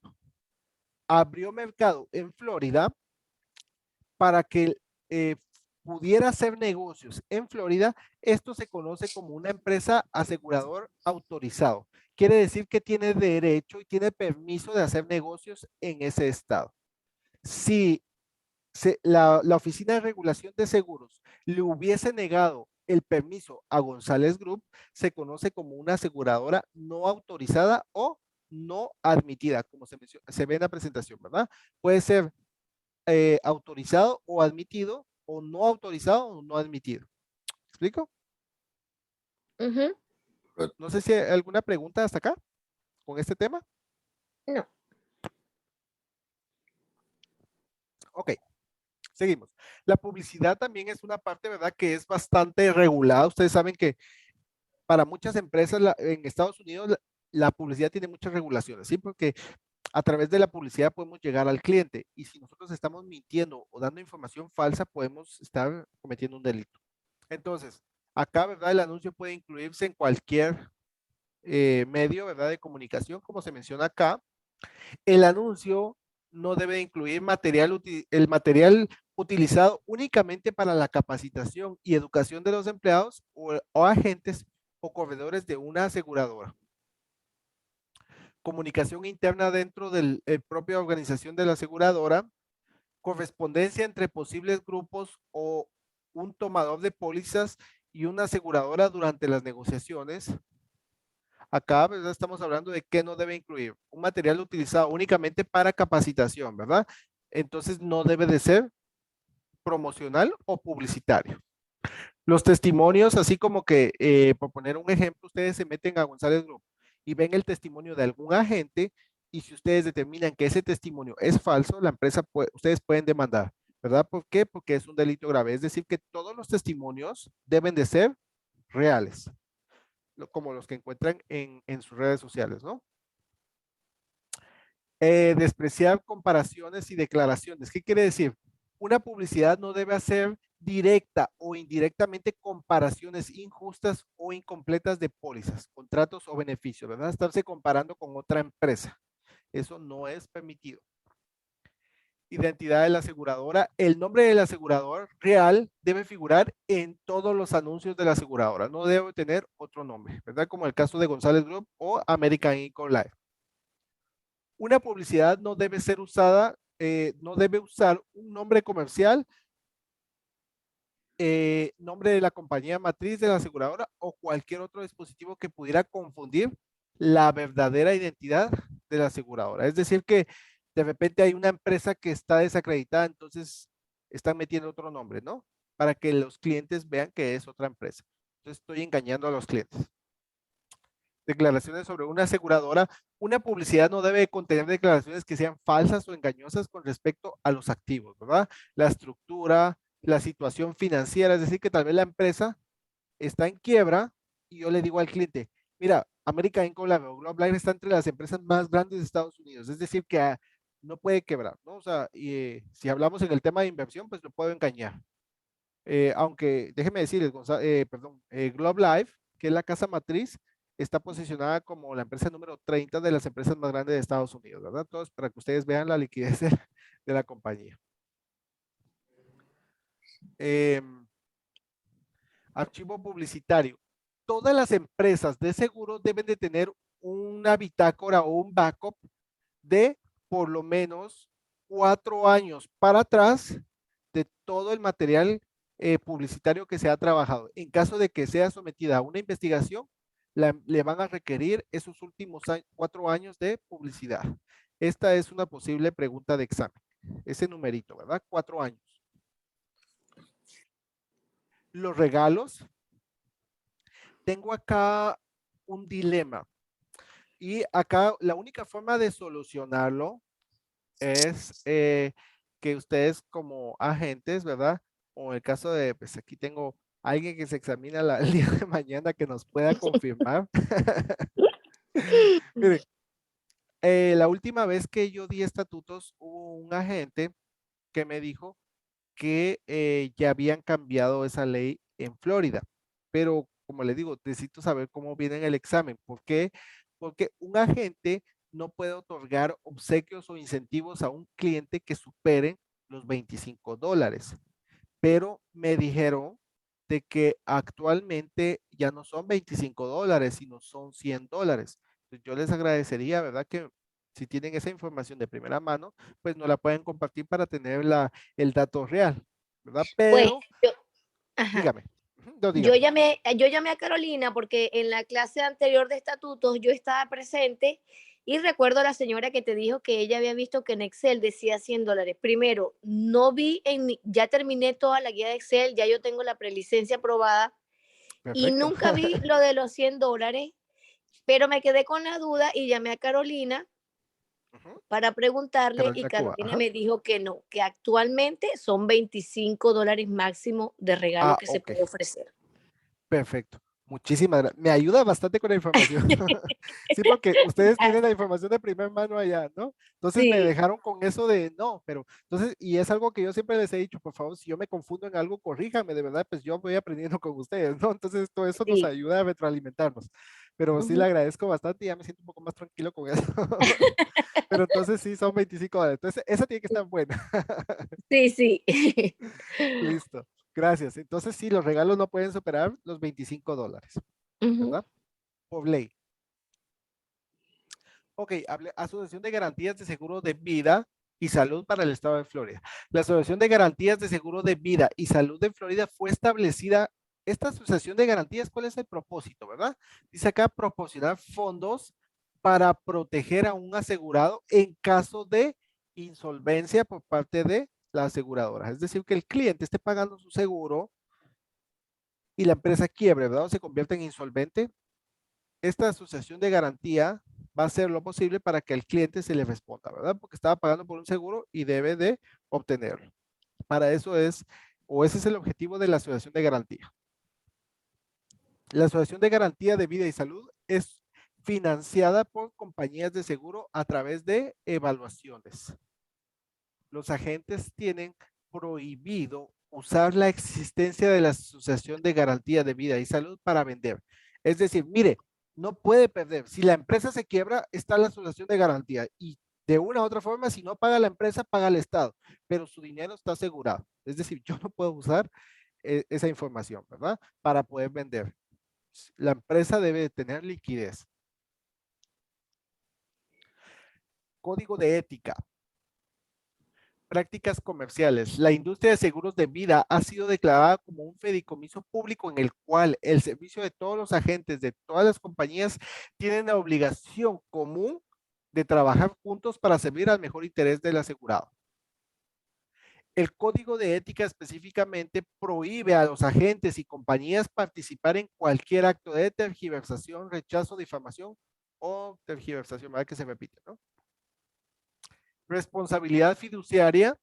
abrió mercado en Florida para que pudiera hacer negocios en Florida, esto se conoce como una empresa asegurador autorizado. Quiere decir que tiene derecho y tiene permiso de hacer negocios en ese estado. Si la Oficina de Regulación de Seguros le hubiese negado el permiso a González Group, se conoce como una aseguradora no autorizada o no admitida, como se ve en la presentación, ¿verdad? Puede ser autorizado o admitido, o no autorizado o no admitido. ¿Me explico? Ujú. No sé si hay alguna pregunta hasta acá con este tema. No. Ok. Seguimos. La publicidad también es una parte, ¿verdad? Que es bastante regulada. Ustedes saben que para muchas empresas en Estados Unidos la publicidad tiene muchas regulaciones, ¿sí? Porque a través de la publicidad podemos llegar al cliente y si nosotros estamos mintiendo o dando información falsa, podemos estar cometiendo un delito. Entonces, acá, ¿verdad? El anuncio puede incluirse en cualquier medio, ¿verdad? De comunicación, como se menciona acá. El anuncio no debe incluir el material utilizado únicamente para la capacitación y educación de los empleados o agentes o corredores de una aseguradora. Comunicación interna dentro de la propia organización de la aseguradora, correspondencia entre posibles grupos o un tomador de pólizas y una aseguradora durante las negociaciones. Acá, ¿verdad? Estamos hablando de qué no debe incluir. Un material utilizado únicamente para capacitación, ¿verdad? Entonces no debe de ser promocional o publicitario. Los testimonios, así como que, por poner un ejemplo, ustedes se meten a González Group y ven el testimonio de algún agente y si ustedes determinan que ese testimonio es falso, la empresa ustedes pueden demandar, ¿verdad? ¿Por qué? Porque es un delito grave. Es decir, que todos los testimonios deben de ser reales, como los que encuentran en sus redes sociales, ¿no? Despreciar comparaciones y declaraciones. ¿Qué quiere decir? Una publicidad no debe hacer directa o indirectamente comparaciones injustas o incompletas de pólizas, contratos o beneficios, ¿verdad? Estarse comparando con otra empresa. Eso no es permitido. Identidad de la aseguradora. El nombre del asegurador real debe figurar en todos los anuncios de la aseguradora. No debe tener otro nombre, ¿verdad? Como el caso de González Group o American Income Life. Una publicidad no debe ser usada, no debe usar un nombre comercial, nombre de la compañía matriz de la aseguradora o cualquier otro dispositivo que pudiera confundir la verdadera identidad de la aseguradora. Es decir, que de repente hay una empresa que está desacreditada, entonces están metiendo otro nombre, ¿no? Para que los clientes vean que es otra empresa. Entonces estoy engañando a los clientes. Declaraciones sobre una aseguradora. Una publicidad no debe contener declaraciones que sean falsas o engañosas con respecto a los activos, ¿verdad? La estructura, la situación financiera, es decir, que tal vez la empresa está en quiebra y yo le digo al cliente, mira, American Income Life o Globe Life está entre las empresas más grandes de Estados Unidos, es decir, que no puede quebrar, ¿no? O sea, si hablamos en el tema de inversión, pues lo puedo engañar. Aunque déjeme decirles, Globe Life, que es la casa matriz, está posicionada como la empresa número 30 de las empresas más grandes de Estados Unidos, ¿verdad? Entonces, para que ustedes vean la liquidez de la compañía. Archivo publicitario. Todas las empresas de seguro deben de tener una bitácora o un backup de por lo menos 4 años para atrás de todo el material publicitario que se ha trabajado. En caso de que sea sometida a una investigación, le van a requerir esos últimos 4 años de publicidad. Esta es una posible pregunta de examen. Ese numerito, ¿verdad? 4 años. Los regalos. Tengo acá un dilema. Y acá la única forma de solucionarlo es que ustedes como agentes, ¿verdad? O en el caso de, pues aquí tengo alguien que se examina el día de mañana que nos pueda confirmar. Mire, la última vez que yo di estatutos, hubo un agente que me dijo que ya habían cambiado esa ley en Florida. Pero como les digo, necesito saber cómo viene en el examen. ¿Por qué? Porque un agente no puede otorgar obsequios o incentivos a un cliente que superen los $25. Pero me dijeron de que actualmente ya no son $25, sino son $100. Entonces, yo les agradecería, ¿verdad? Que si tienen esa información de primera mano, pues no la pueden compartir para tener el dato real, ¿verdad? Pues Pero, yo, ajá. dígame, no dígame. Yo llamé a Carolina porque en la clase anterior de estatutos yo estaba presente y recuerdo a la señora que te dijo que ella había visto que en Excel decía $100. Primero, no vi, ya terminé toda la guía de Excel, ya yo tengo la prelicencia aprobada y Perfecto. nunca vi lo de los $100, pero me quedé con la duda y llamé a Carolina Ujú. para preguntarle y Carolina Cuba. Carolina Ajá. me dijo que no, que actualmente son $25 máximo de regalo Ah, que se ok. puede ofrecer. Perfecto. Muchísimas gracias. Me ayuda bastante con la información. Sí, porque ustedes tienen la información de primer mano allá, ¿no? Entonces me Sí. dejaron con eso de no, pero entonces, y es algo que yo siempre les he dicho, por favor, si yo me confundo en algo, corríjame, de verdad, pues yo voy aprendiendo con ustedes, ¿no? Entonces todo eso nos Sí. ayuda a retroalimentarnos. Pero sí le Ujú. agradezco bastante y ya me siento un poco más tranquilo con eso. Pero entonces sí, son $25. Entonces, esa tiene que estar buena. Sí, sí. Listo. Gracias. Entonces sí, los regalos no pueden superar los $25, Ujú. ¿verdad? Por ley. Ok, Asociación de Garantías de Seguro de Vida y Salud para el Estado de Florida. La Asociación de Garantías de Seguro de Vida y Salud de Florida fue establecida. Esta asociación de garantías, ¿cuál es el propósito, verdad? Dice acá proporcionar fondos para proteger a un asegurado en caso de insolvencia por parte de la aseguradora. Es decir, que el cliente esté pagando su seguro y la empresa quiebre, ¿verdad? O se convierte en insolvente. Esta asociación de garantía va a hacer lo posible para que al cliente se le responda, ¿verdad? Porque estaba pagando por un seguro y debe de obtenerlo. Para eso es, o ese es el objetivo de la asociación de garantía. La asociación de garantía de vida y salud es financiada por compañías de seguro a través de evaluaciones. Los agentes tienen prohibido usar la existencia de la asociación de garantía de vida y salud para vender. Es decir, mire, no puede perder. Si la empresa se quiebra, está la asociación de garantía y de una u otra forma, si no paga la empresa, paga el Estado, pero su dinero está asegurado. Es decir, yo no puedo usar esa información, ¿verdad? Para poder vender. La empresa debe tener liquidez. Código de ética. Prácticas comerciales. La industria de seguros de vida ha sido declarada como un fideicomiso público en el cual el servicio de todos los agentes de todas las compañías tienen la obligación común de trabajar juntos para servir al mejor interés del asegurado. El código de ética específicamente prohíbe a los agentes y compañías participar en cualquier acto de tergiversación, rechazo, difamación o tergiversación, ¿verdad? Que se repite, ¿no? Responsabilidad fiduciaria.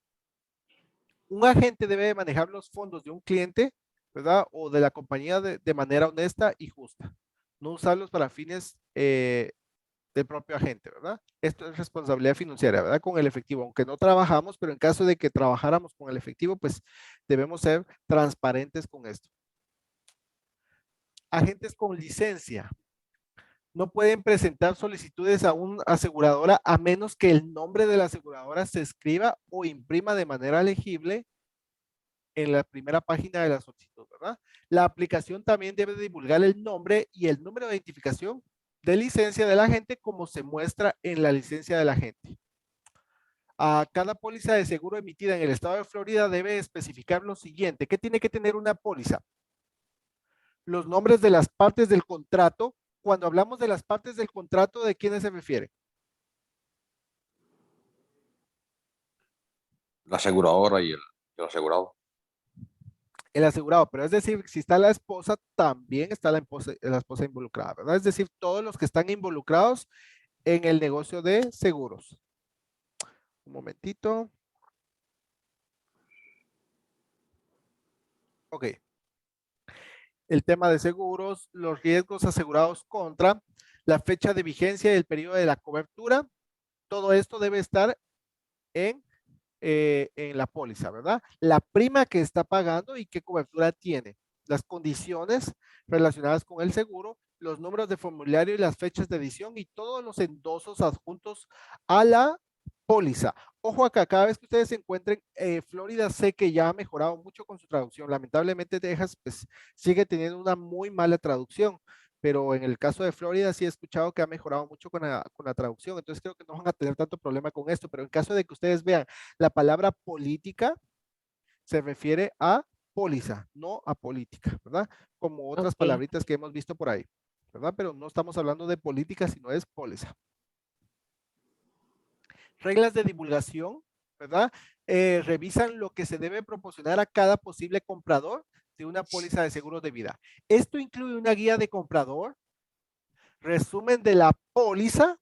Un agente debe manejar los fondos de un cliente, ¿verdad? O de la compañía de manera honesta y justa. No usarlos para fines del propio agente, ¿verdad? Esto es responsabilidad financiera, ¿verdad? Con el efectivo, aunque no trabajamos, pero en caso de que trabajáramos con el efectivo, pues debemos ser transparentes con esto. Agentes con licencia. No pueden presentar solicitudes a una aseguradora a menos que el nombre de la aseguradora se escriba o imprima de manera legible en la primera página de la solicitud, ¿verdad? La aplicación también debe divulgar el nombre y el número de identificación de licencia del agente como se muestra en la licencia del agente. A cada póliza de seguro emitida en el estado de Florida debe especificar lo siguiente. ¿Qué tiene que tener una póliza? Los nombres de las partes del contrato. Cuando hablamos de las partes del contrato, ¿de quiénes se refiere? La aseguradora y el asegurado. El asegurado, pero es decir, si está la esposa, también está la esposa involucrada, ¿verdad? Es decir, todos los que están involucrados en el negocio de seguros. Un momentito. Ok. El tema de seguros, los riesgos asegurados contra, la fecha de vigencia y el periodo de la cobertura. Todo esto debe estar en en la póliza, ¿verdad? La prima que está pagando y qué cobertura tiene, las condiciones relacionadas con el seguro, los números de formulario y las fechas de edición y todos los endosos adjuntos a la póliza. Ojo acá, cada vez que ustedes se encuentren, Florida sé que ya ha mejorado mucho con su traducción. Lamentablemente Texas pues sigue teniendo una muy mala traducción, pero en el caso de Florida sí he escuchado que ha mejorado mucho con la traducción, entonces creo que no van a tener tanto problema con esto, pero en caso de que ustedes vean la palabra política, se refiere a póliza, no a política, ¿verdad? Como otras Ok. palabritas que hemos visto por ahí, ¿verdad? Pero no estamos hablando de política, sino es póliza. Reglas de divulgación, ¿verdad? Revisan lo que se debe proporcionar a cada posible comprador de una póliza de seguros de vida. Esto incluye una guía de comprador, resumen de la póliza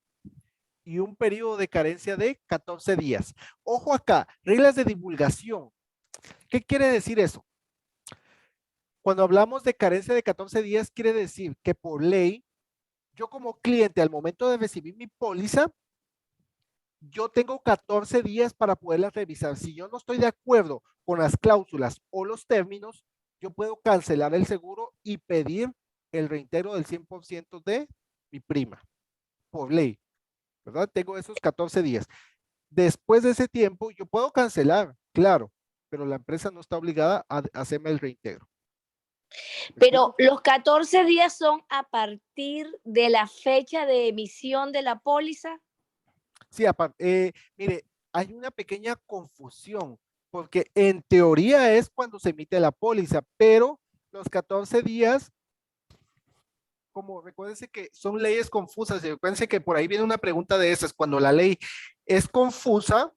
y un periodo de carencia de 14 días. Ojo acá, reglas de divulgación. ¿Qué quiere decir eso? Cuando hablamos de carencia de 14 días, quiere decir que por ley, yo como cliente al momento de recibir mi póliza, yo tengo 14 días para poderla revisar. Si yo no estoy de acuerdo con las cláusulas o los términos, yo puedo cancelar el seguro y pedir el reintegro del 100% de mi prima, por ley, ¿verdad? Tengo esos 14 días. Después de ese tiempo, yo puedo cancelar, claro, pero la empresa no está obligada a hacerme el reintegro. ¿Me Pero explico? los 14 días son a partir de la fecha de emisión de la póliza. Sí, aparte, mire, hay una pequeña confusión, porque en teoría es cuando se emite la póliza, pero los 14 días, como recuérdense que son leyes confusas, y recuérdense que por ahí viene una pregunta de esas, cuando la ley es confusa,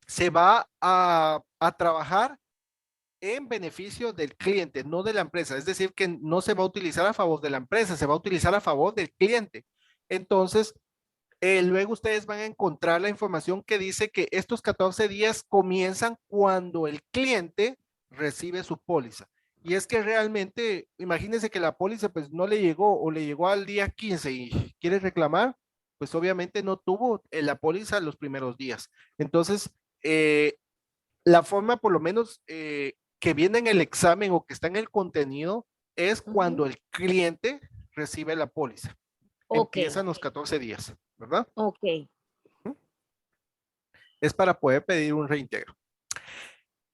se va a trabajar en beneficio del cliente, no de la empresa. Es decir, que no se va a utilizar a favor de la empresa, se va a utilizar a favor del cliente. Entonces, luego ustedes van a encontrar la información que dice que estos 14 días comienzan cuando el cliente recibe su póliza. Y es que realmente, imagínense que la póliza pues no le llegó o le llegó al día 15 y quiere reclamar, pues obviamente no tuvo la póliza los primeros días. Entonces, la forma por lo menos que viene en el examen o que está en el contenido es Ujú. cuando el cliente recibe la póliza. Ok, Empiezan los 14 días, ¿verdad? ok. Es para poder pedir un reintegro.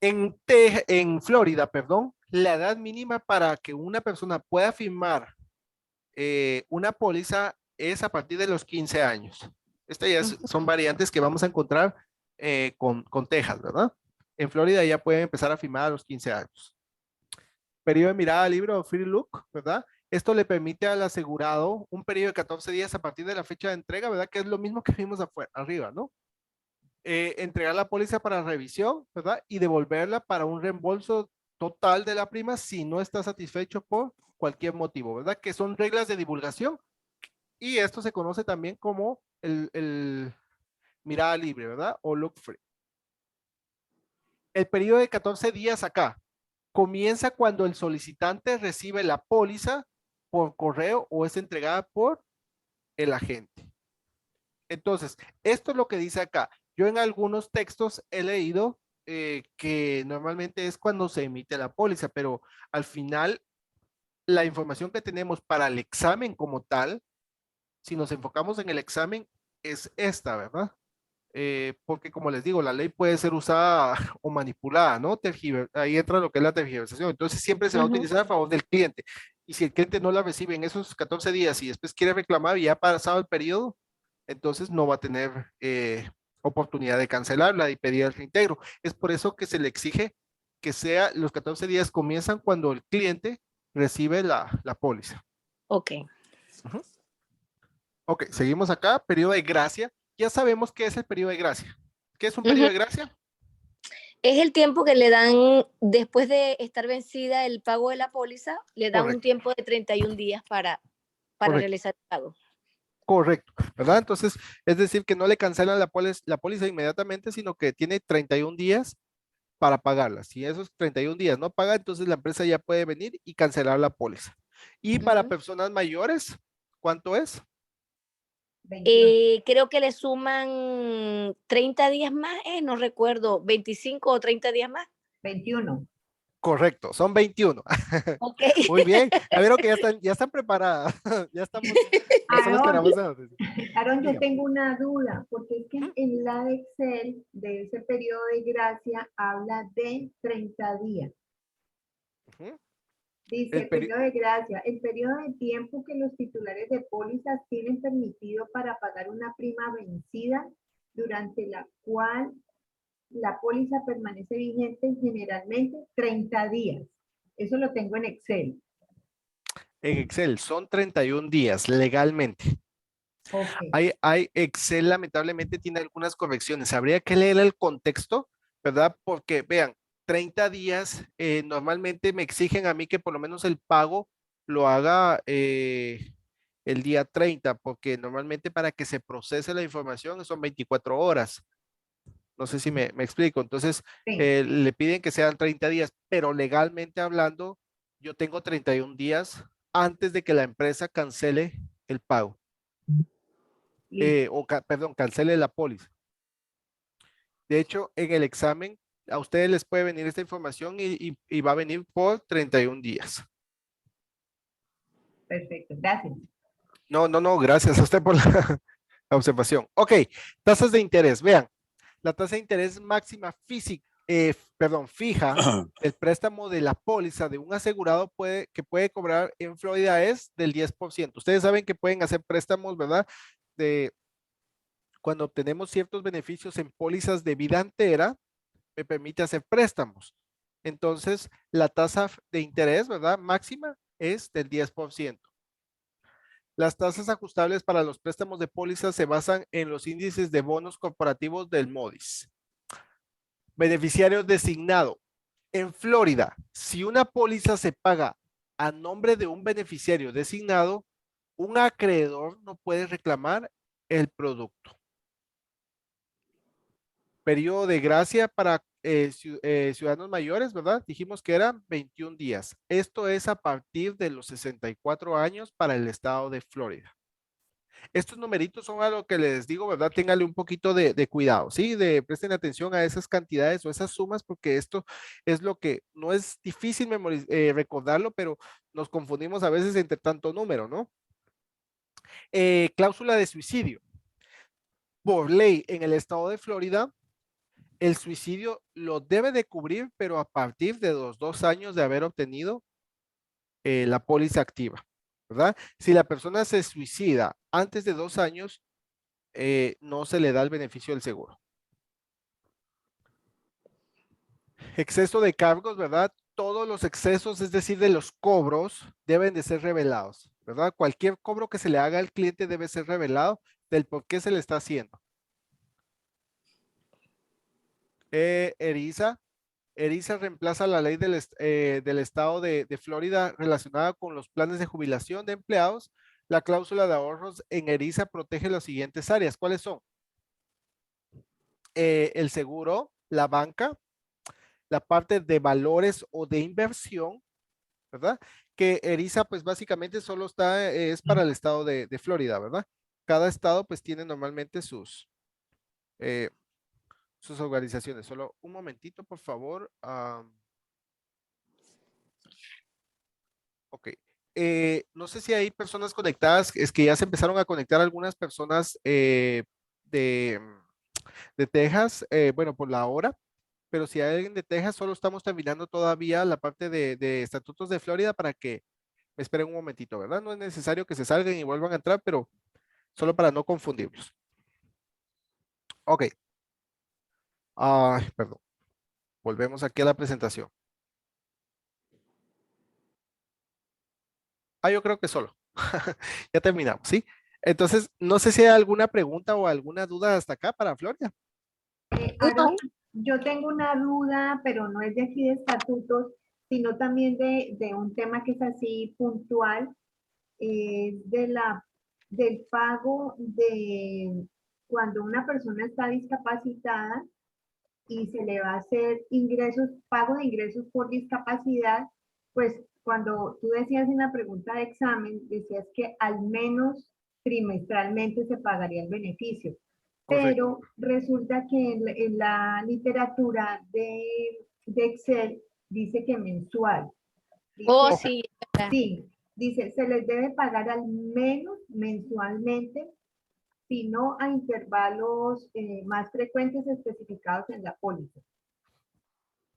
En Florida, perdón, la edad mínima para que una persona pueda firmar una póliza es a partir de los 15 años. Estas ya Ujú. son variantes que vamos a encontrar con Texas, ¿verdad? En Florida ya pueden empezar a firmar a los 15 años. Periodo de mirada libre o free look, ¿verdad? Esto le permite al asegurado un periodo de 14 días a partir de la fecha de entrega, ¿verdad? Que es lo mismo que vimos afuera, arriba, ¿no? Entregar la póliza para revisión, ¿verdad? Y devolverla para un reembolso total de la prima si no está satisfecho por cualquier motivo, ¿verdad? Que son reglas de divulgación y esto se conoce también como el mirada libre, ¿verdad? O look free. El periodo de 14 días acá comienza cuando el solicitante recibe la póliza por correo o es entregada por el agente. Entonces, esto es lo que dice acá. Yo en algunos textos he leído que normalmente es cuando se emite la póliza, pero al final la información que tenemos para el examen como tal, si nos enfocamos en el examen, es esta, ¿verdad? Porque como les digo, la ley puede ser usada o manipulada, ¿no? Ahí entra lo que es la tergiversación. Entonces siempre se va a Ujú. utilizar a favor del cliente. Y si el cliente no la recibe en esos 14 días y después quiere reclamar y ya ha pasado el periodo, entonces no va a tener oportunidad de cancelarla y pedir el reintegro. Es por eso que se le exige que sea los 14 días comienzan cuando el cliente recibe la póliza. Ok. Ujú. Ok, seguimos acá, periodo de gracia. Ya sabemos qué es el periodo de gracia. ¿Qué es un Ujú. periodo de gracia? Es el tiempo que le dan después de estar vencida el pago de la póliza, le dan un Correcto, tiempo de 31 días para correcto, realizar el pago. correcto, ¿verdad? Entonces, es decir, que no le cancelan la póliza inmediatamente, sino que tiene 31 días para pagarla. Si esos 31 días no paga, entonces la empresa ya puede venir y cancelar la póliza. Y para Ujú. personas mayores, ¿cuánto es? 21. Creo que le suman 30 días más, no recuerdo, 25 o 30 días más. 21. Correcto, son 21. Ok. Muy bien. A ver, que ya están preparadas. Ya estamos, ya solo Aaron, esperamos a... Aaron, yo Dígame. tengo una duda, porque es que Ujú, en la de Excel de ese periodo de gracia habla de 30 días. ujú. Dice, El peri- periodo de gracia, el periodo de tiempo que los titulares de pólizas tienen permitido para pagar una prima vencida durante la cual la póliza permanece vigente generalmente 30 días. Eso lo tengo en Excel. En Excel son 31 días legalmente. Ok. Excel lamentablemente tiene algunas correcciones. Habría que leer el contexto, ¿verdad? Porque vean, 30 días normalmente me exigen a mí que por lo menos el pago lo haga el día 30, porque normalmente para que se procese la información son 24 horas. No sé si me explico. Entonces, Sí, le piden que sean 30 días, pero legalmente hablando, yo tengo 31 días antes de que la empresa cancele el pago. listo. Perdón, cancele la póliza. De hecho, en el examen a ustedes les puede venir esta información y va a venir por 31 días. Perfecto. Gracias. No, no, no, gracias a usted por la, la observación. Ok, tasas de interés. Vean, la tasa de interés máxima fija del préstamo de la póliza de un asegurado que puede cobrar en Florida es del 10%. Ustedes saben que pueden hacer préstamos, ¿verdad? De cuando obtenemos ciertos beneficios en pólizas de vida entera, me permite hacer préstamos. Entonces, la tasa de interés, ¿verdad? Máxima es del 10%. Las tasas ajustables para los préstamos de pólizas se basan en los índices de bonos corporativos del MODIS. Beneficiario designado. En Florida, si una póliza se paga a nombre de un beneficiario designado, un acreedor no puede reclamar el producto. Periodo de gracia para ciudadanos mayores, ¿verdad? Dijimos que eran 21 días. Esto es a partir de los 64 años para el estado de Florida. Estos numeritos son a lo que les digo, ¿verdad? Ténganle un poquito de cuidado, ¿sí? Presten atención a esas cantidades o esas sumas, porque esto es lo que no es difícil recordarlo, pero nos confundimos a veces entre tanto número, ¿no? Cláusula de suicidio. Por ley en el estado de Florida, el suicidio lo debe de cubrir, pero a partir de los 2 años de haber obtenido la póliza activa, ¿verdad? Si la persona se suicida antes de 2 años, no se le da el beneficio del seguro. Exceso de cargos, ¿verdad? Todos los excesos, es decir, de los cobros, deben de ser revelados, ¿verdad? Cualquier cobro que se le haga al cliente debe ser revelado del por qué se le está haciendo. ERISA. ERISA reemplaza la ley del estado de Florida relacionada con los planes de jubilación de empleados. La cláusula de ahorros en ERISA protege las siguientes áreas. ¿Cuáles son? El seguro, la banca, la parte de valores o de inversión, ¿verdad? Que ERISA pues básicamente solo es para el estado de Florida, ¿verdad? Cada estado pues tiene normalmente eh, sus organizaciones. Solo un momentito, por favor. Ok. No sé si hay personas conectadas, es que ya se empezaron a conectar algunas personas de, de Texas, bueno, por la hora, pero si hay alguien de Texas, solo estamos terminando todavía la parte de estatutos de Florida para que me esperen un momentito, ¿verdad? No es necesario que se salgan y vuelvan a entrar, pero solo para no confundirlos. Ok. Ay, perdón. Volvemos aquí a la presentación. Yo creo que solo. Ya terminamos, ¿sí? Entonces, no sé si hay alguna pregunta o alguna duda hasta acá para Florida. Aaron, yo tengo una duda, pero no es de aquí de estatutos, sino también de un tema que es así puntual, del pago de cuando una persona está discapacitada y se le va a hacer ingresos, pago de ingresos por discapacidad, pues cuando tú decías en la pregunta de examen, decías que al menos trimestralmente se pagaría el beneficio. Correcto. Pero resulta que en la literatura de Excel dice que mensual. Oh, Dice, Ok. sí. sí, dice, se les debe pagar al menos mensualmente, si no a intervalos más frecuentes especificados en la póliza.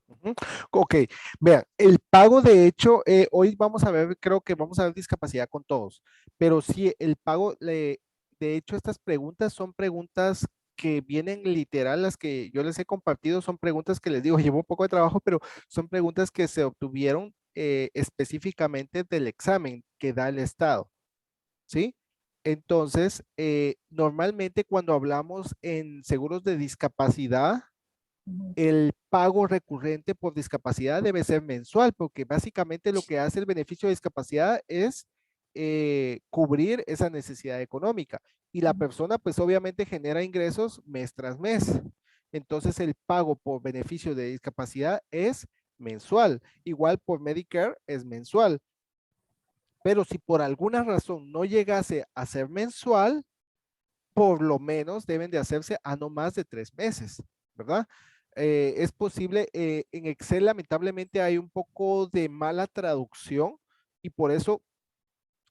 Ujú. Ok, vean, el pago de hecho, hoy vamos a ver, creo que vamos a ver discapacidad con todos, pero sí, el pago, de hecho, estas preguntas son preguntas que vienen literal, las que yo les he compartido, son preguntas que les digo, llevo un poco de trabajo, pero son preguntas que se obtuvieron específicamente del examen que da el Estado, ¿sí? Entonces, normalmente cuando hablamos en seguros de discapacidad, Ujú. el pago recurrente por discapacidad debe ser mensual, porque básicamente lo que hace el beneficio de discapacidad es cubrir esa necesidad económica. Y la persona pues obviamente genera ingresos mes tras mes. Entonces el pago por beneficio de discapacidad es mensual. Igual por Medicare es mensual. Pero si por alguna razón no llegase a ser mensual, por lo menos deben de hacerse a no más de 3 meses, ¿verdad? Es posible, en Excel lamentablemente hay un poco de mala traducción y por eso,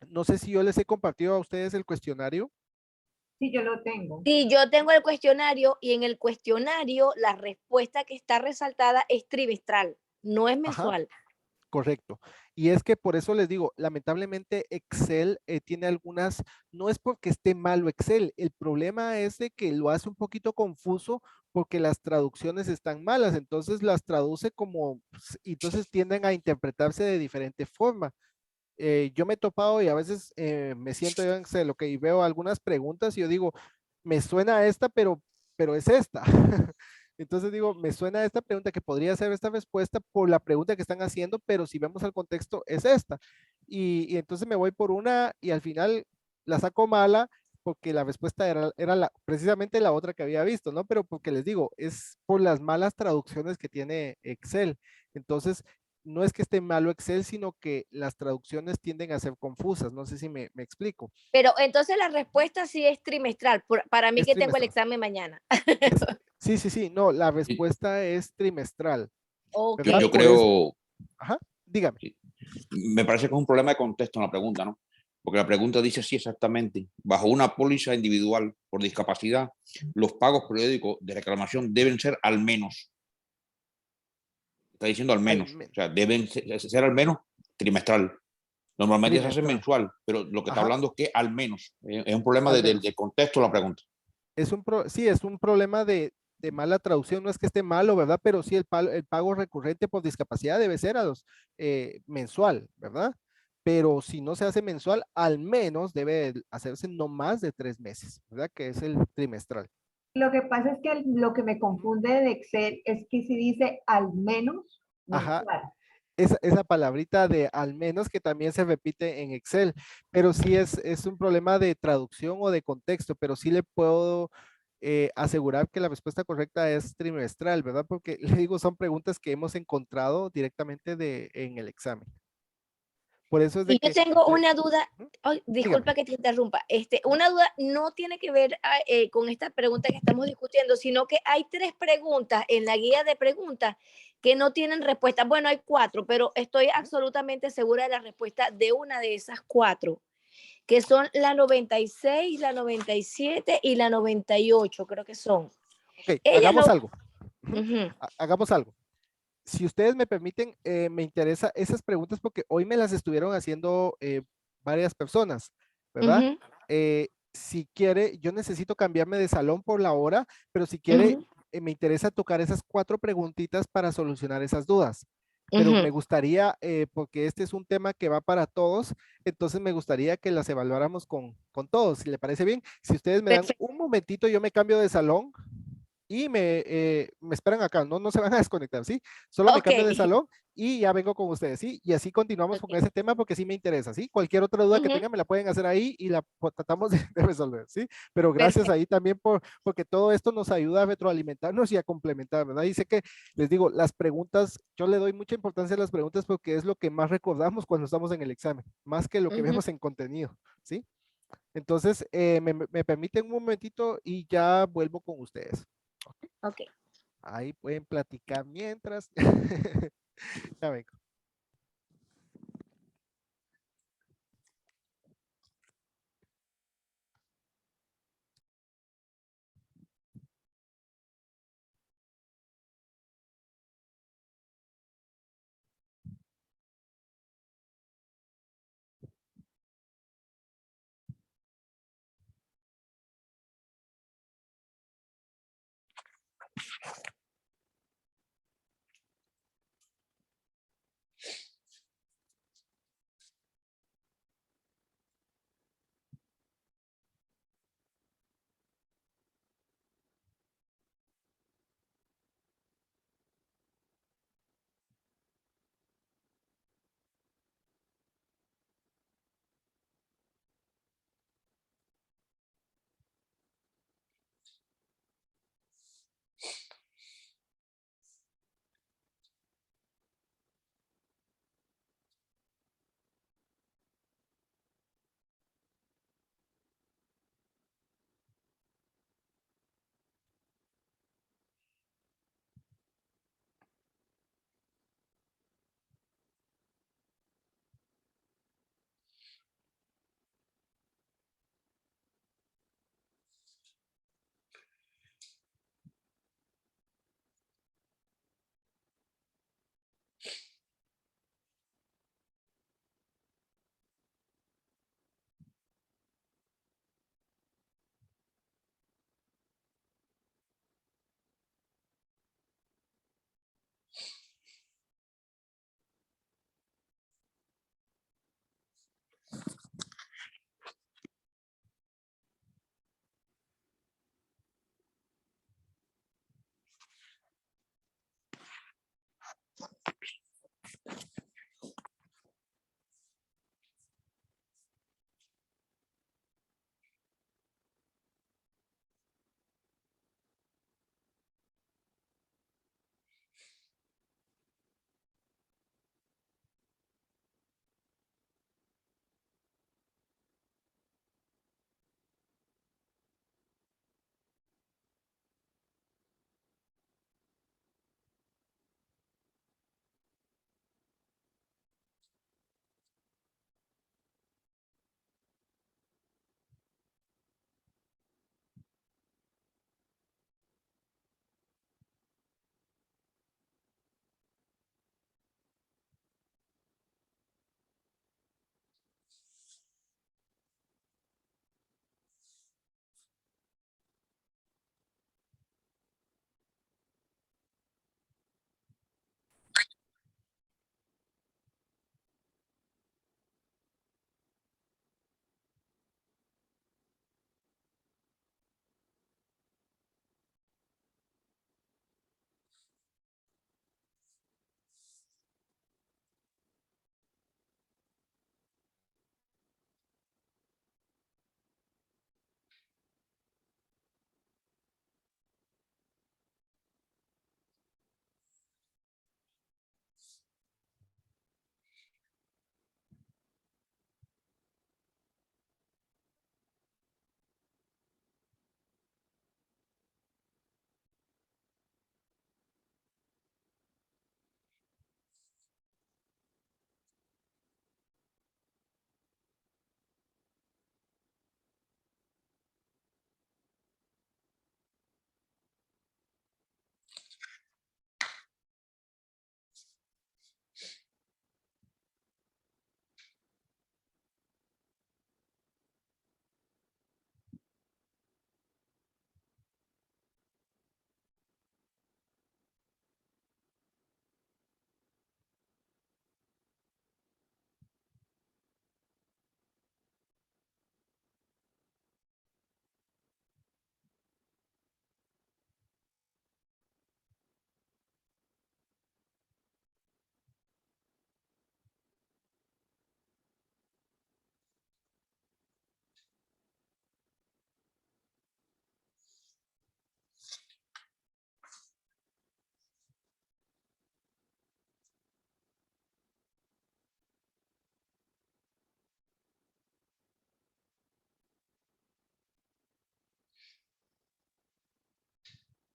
no sé si yo les he compartido a ustedes el cuestionario. Sí, yo lo tengo. Sí, yo tengo el cuestionario y en el cuestionario la respuesta que está resaltada es trimestral, no es Ajá, mensual. correcto. Y es que por eso les digo, lamentablemente Excel tiene algunas, no es porque esté malo Excel, el problema es de que lo hace un poquito confuso porque las traducciones están malas, entonces las traduce como, pues, y entonces tienden a interpretarse de diferente forma. Yo me he topado y a veces me siento yo en Excel, ok, y veo algunas preguntas y yo digo, me suena a esta, pero es esta. Entonces digo, me suena a esta pregunta que podría ser esta respuesta por la pregunta que están haciendo, pero si vemos el contexto, es esta. Y entonces me voy por una y al final la saco mala porque la respuesta era precisamente la otra que había visto, ¿no? Pero porque les digo, es por las malas traducciones que tiene Excel. Entonces, no es que esté malo Excel, sino que las traducciones tienden a ser confusas. No sé si me explico. Pero entonces la respuesta sí es trimestral, para mí Es que tengo el trimestral. examen mañana. Sí, sí, sí, no, la Y respuesta es trimestral, Ok. Yo, ¿verdad? yo Por eso, creo, ajá, dígame. sí, me parece que es un problema de contexto en la pregunta, ¿no? Porque la pregunta dice así exactamente, bajo una póliza individual por discapacidad, los pagos periódicos de reclamación deben ser al menos, está diciendo al Al menos, o sea, deben ser al menos trimestral. Normalmente se hace trimestral, mensual, pero lo que está ajá, hablando es que al menos, es un problema al de menos. contexto de la pregunta. Sí, es un problema de mala traducción, no es que esté malo, ¿verdad? Pero sí el pago recurrente por discapacidad debe ser a los mensual, ¿verdad? Pero si no se hace mensual, al menos debe hacerse no más de 3 meses, ¿verdad? Que es el trimestral. Lo que pasa es que lo que me Ujú. confunde de Excel es que si dice al menos Ajá, mensual. esa palabrita de al menos que también se repite en Excel, pero sí es un problema de traducción o de contexto, pero sí le puedo asegurar que la respuesta correcta es trimestral, ¿verdad? Porque le digo, son preguntas que hemos encontrado directamente en el examen. Por eso es de Y yo que, tengo le- una duda, Ujú, ay, dígame. disculpa que te interrumpa, una duda no tiene que ver con esta pregunta que estamos discutiendo, sino que hay tres preguntas en la guía de preguntas que no tienen respuesta. Bueno, hay cuatro, pero estoy Ujú. absolutamente segura de la respuesta de una de esas cuatro, que son la 96, la 97 y la 98, creo que son. Ok, Ellas hagamos no. algo. Ujú, Ujú, hagamos algo. Si ustedes me permiten, me interesa esas preguntas porque hoy me las estuvieron haciendo varias personas, ¿verdad? ujú, Si quiere, yo necesito cambiarme de salón por la hora, pero si quiere, ujú, me interesa tocar esas 4 preguntitas para solucionar esas dudas. Pero me ujú. gustaría, porque este es un tema que va para todos, entonces me gustaría que las evaluáramos con todos, si le parece bien. Si ustedes me dan Perfecto. un momentito, yo me cambio de salón y me esperan acá, no se van a desconectar, ¿sí? Solo me Ok. cambio de salón y ya vengo con ustedes, ¿sí? Y así continuamos con Ok. ese tema porque sí me interesa, ¿sí? Cualquier otra duda que Ujú, tengan me la pueden hacer ahí y tratamos de resolver, ¿sí? Pero gracias perfecto. ahí también porque todo esto nos ayuda a retroalimentarnos y a complementar, ¿verdad? Y sé que les digo, las preguntas, yo le doy mucha importancia a las preguntas porque es lo que más recordamos cuando estamos en el examen, más que lo que Ujú. vemos en contenido, ¿sí? Entonces, me permiten un momentito y ya vuelvo con ustedes. Ok. Ahí pueden platicar mientras. Ya vengo.